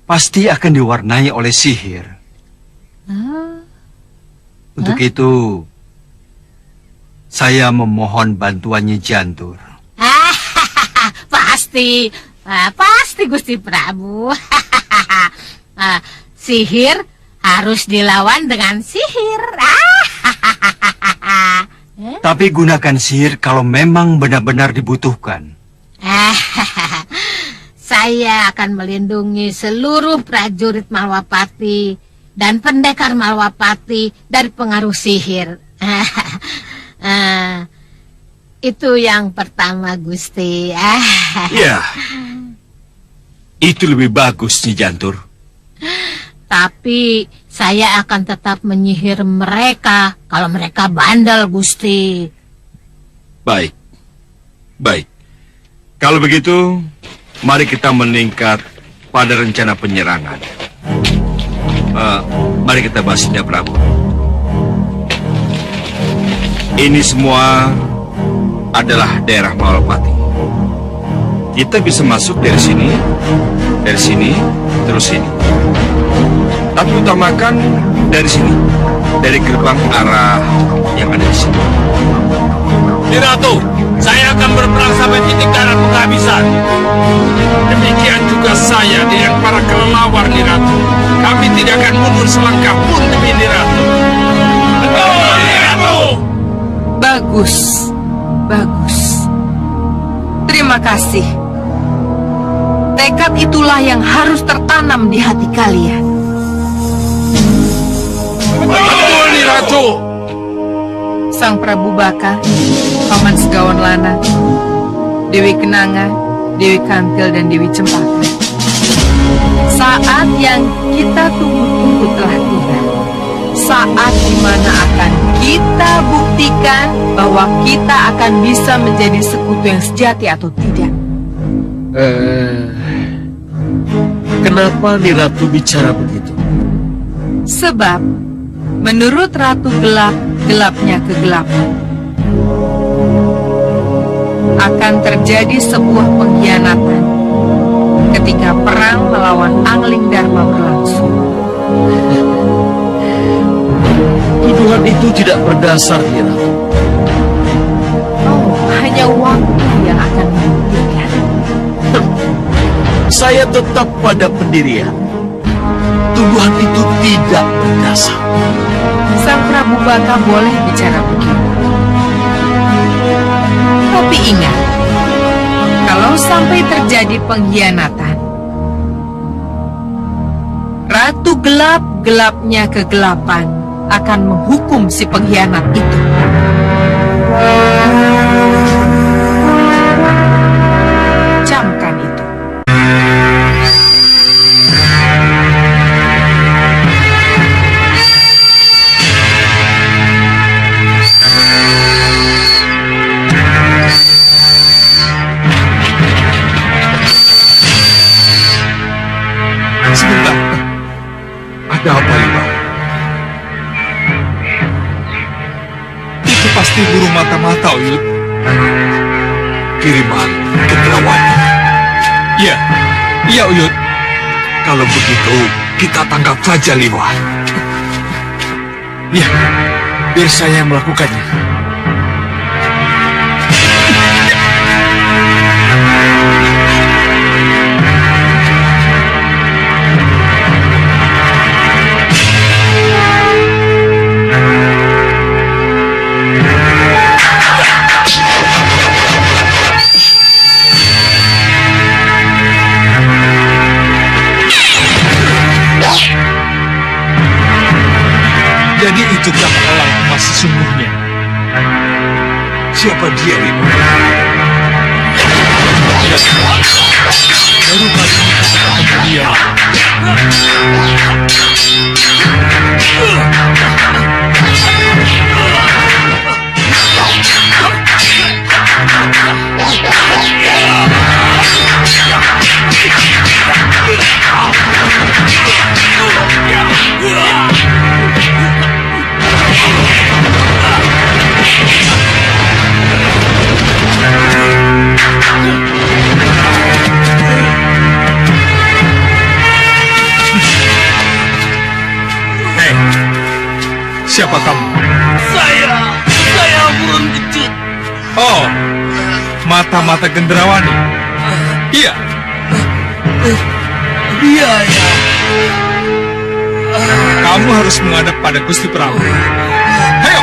pasti akan diwarnai oleh sihir. Untuk itu, saya memohon bantuannya Jantur. Pasti Gusti Prabu. Sihir harus dilawan dengan sihir. Tapi gunakan sihir kalau memang benar-benar dibutuhkan. Saya akan melindungi seluruh prajurit Malwapati dan pendekar Malwapati dari pengaruh sihir. Itu yang pertama, Gusti. Ya, itu lebih bagus, Nyi Jantur. Tapi saya akan tetap menyihir mereka kalau mereka bandel, Gusti. Baik. Kalau begitu, mari kita meningkat pada rencana penyerangan. Mari kita bahas Dinda Prabu. Ini semua adalah daerah Malwapati. Kita bisa masuk dari sini, terus sini. Tapi utamakan dari sini, dari gerbang arah yang ada di sini. Ratu, saya akan berperang sampai titik darah penghabisan. Demikian juga saya dengan para kelelawar, Ratu. Kami tidak akan mundur selangkah pun demi Ratu. Betul, Ratu. Bagus, bagus. Terima kasih. Tekad itulah yang harus tertanam di hati kalian. Betul, Ratu. Sang Prabu Baka, Paman Segawan Lana, Dewi Kenanga, Dewi Kantil, dan Dewi Cempaka. Saat yang kita tunggu-tunggu telah tiba. Saat dimana akan kita buktikan bahwa kita akan bisa menjadi sekutu yang sejati atau tidak. Kenapa Ratu bicara begitu? Sebab menurut Ratu Gelap, gelapnya kegelapan, akan terjadi sebuah pengkhianatan ketika perang melawan Angling Dharma berlangsung. Tuduhan itu tidak berdasar, Ratu. Oh, hanya waktu yang akan membuktikan. Saya tetap pada pendirian. Tuduhan itu tidak berdasar. Sang Prabu Baka boleh bicara begitu. Tapi ingat, kalau sampai terjadi pengkhianatan, Ratu Gelap, gelapnya kegelapan, akan menghukum si pengkhianat itu. Camkan itu. Sebentar. Ada apa, Lima? Itu pasti burung mata-mata, Uyut. Kiriman Gendrawan. Iya, iya, Uyut. Kalau begitu, kita tangkap saja, Lima. Ya, biar saya yang melakukannya. Jadi itukah elang emas sesungguhnya? Siapa dia, Lima? Baru kali ini kita ketemu dia. Hei, siapa kamu? Saya burung kecut. Oh, mata-mata Gendrawani. Iya. Iya, ya. Kamu harus menghadap pada Gusti Prabu. Ayo.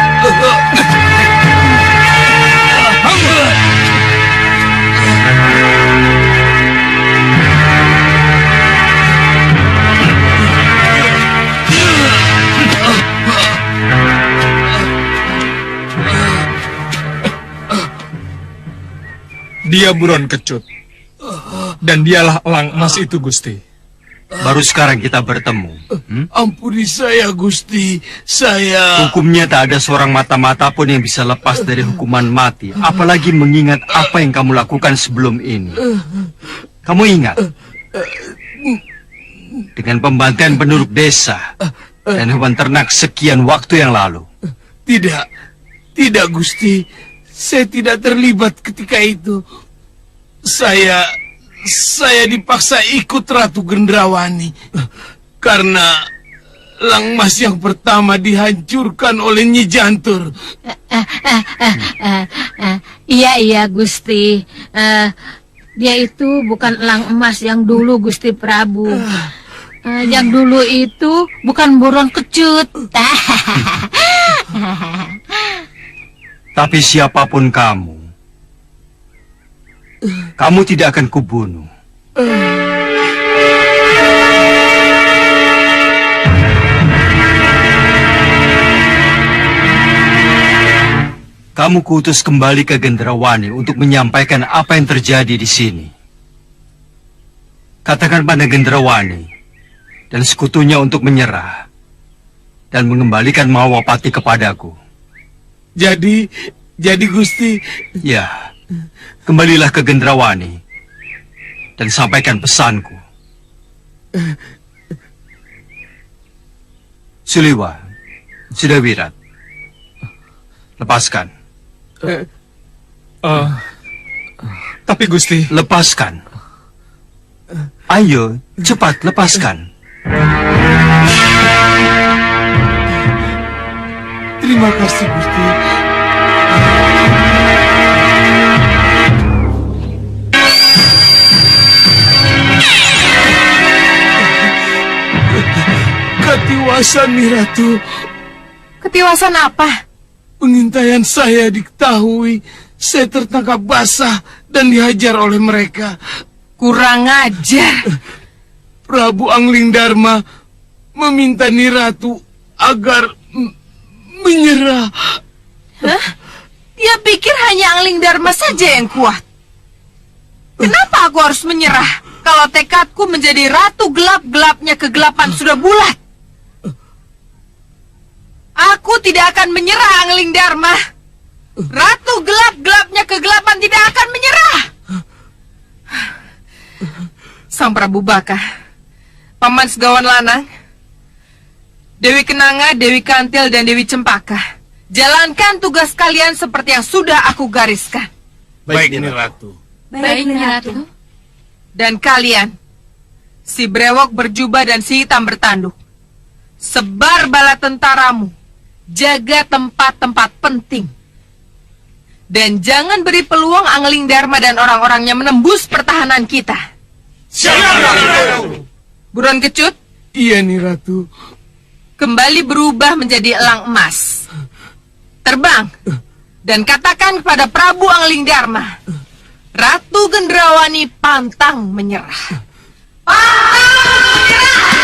Dia buron kecut. Dan dialah elang emas itu, Gusti. Baru sekarang kita bertemu. Ampuni saya, Gusti. Saya... Hukumnya tak ada seorang mata-mata pun yang bisa lepas dari hukuman mati. Apalagi mengingat apa yang kamu lakukan sebelum ini. Kamu ingat? Dengan pembantaian penduduk desa dan hewan ternak sekian waktu yang lalu. Tidak, Gusti. Saya tidak terlibat ketika itu. Saya Saya dipaksa ikut Ratu Gendrawani karena elang emas yang pertama dihancurkan oleh Nyi Jantur. Iya, Gusti. Dia itu bukan elang emas yang dulu, Gusti Prabu. Yang dulu itu bukan buron kecut. Tapi siapapun kamu tidak akan kubunuh. Kamu kuutus kembali ke Gendrawani untuk menyampaikan apa yang terjadi di sini. Katakan pada Gendrawani dan sekutunya untuk menyerah dan mengembalikan Malawapati kepadaku. Jadi Gusti... Ya, kembalilah ke Gendrawani dan sampaikan pesanku. Suliwa, Sudawirat, lepaskan. Tapi Gusti... Lepaskan. Ayo, cepat lepaskan. Terima kasih, Gusti. Ketiwasan, Nyi Ratu. Ketiwasan apa? Pengintaian saya diketahui. Saya tertangkap basah dan dihajar oleh mereka. Kurang ajar. Prabu Angling Darma meminta Nyi Ratu agar menyerah. Hah? Dia pikir hanya Angling Darma saja yang kuat. Kenapa aku harus menyerah kalau tekadku menjadi ratu gelap-gelapnya kegelapan sudah bulat? Aku tidak akan menyerah, Angling Darma. Ratu gelap-gelapnya kegelapan tidak akan menyerah. Sang Prabu Baka, Paman Segawan Lanang, Dewi Kenanga, Dewi Kantil, dan Dewi Cempaka, jalankan tugas kalian seperti yang sudah aku gariskan. Baik, Nyi Ratu. Baik, Nyi Ratu. Dan kalian, si brewok berjubah dan si hitam bertanduk, sebar bala tentaramu, jaga tempat-tempat penting. Dan jangan beri peluang Angling Darma dan orang-orangnya menembus pertahanan kita. Buron Kecut? Iya, Nyi Ratu. Kembali berubah menjadi elang emas. Terbang dan katakan kepada Prabu Angling Darma, Ratu Gendrawani pantang menyerah. Pantang menyerah!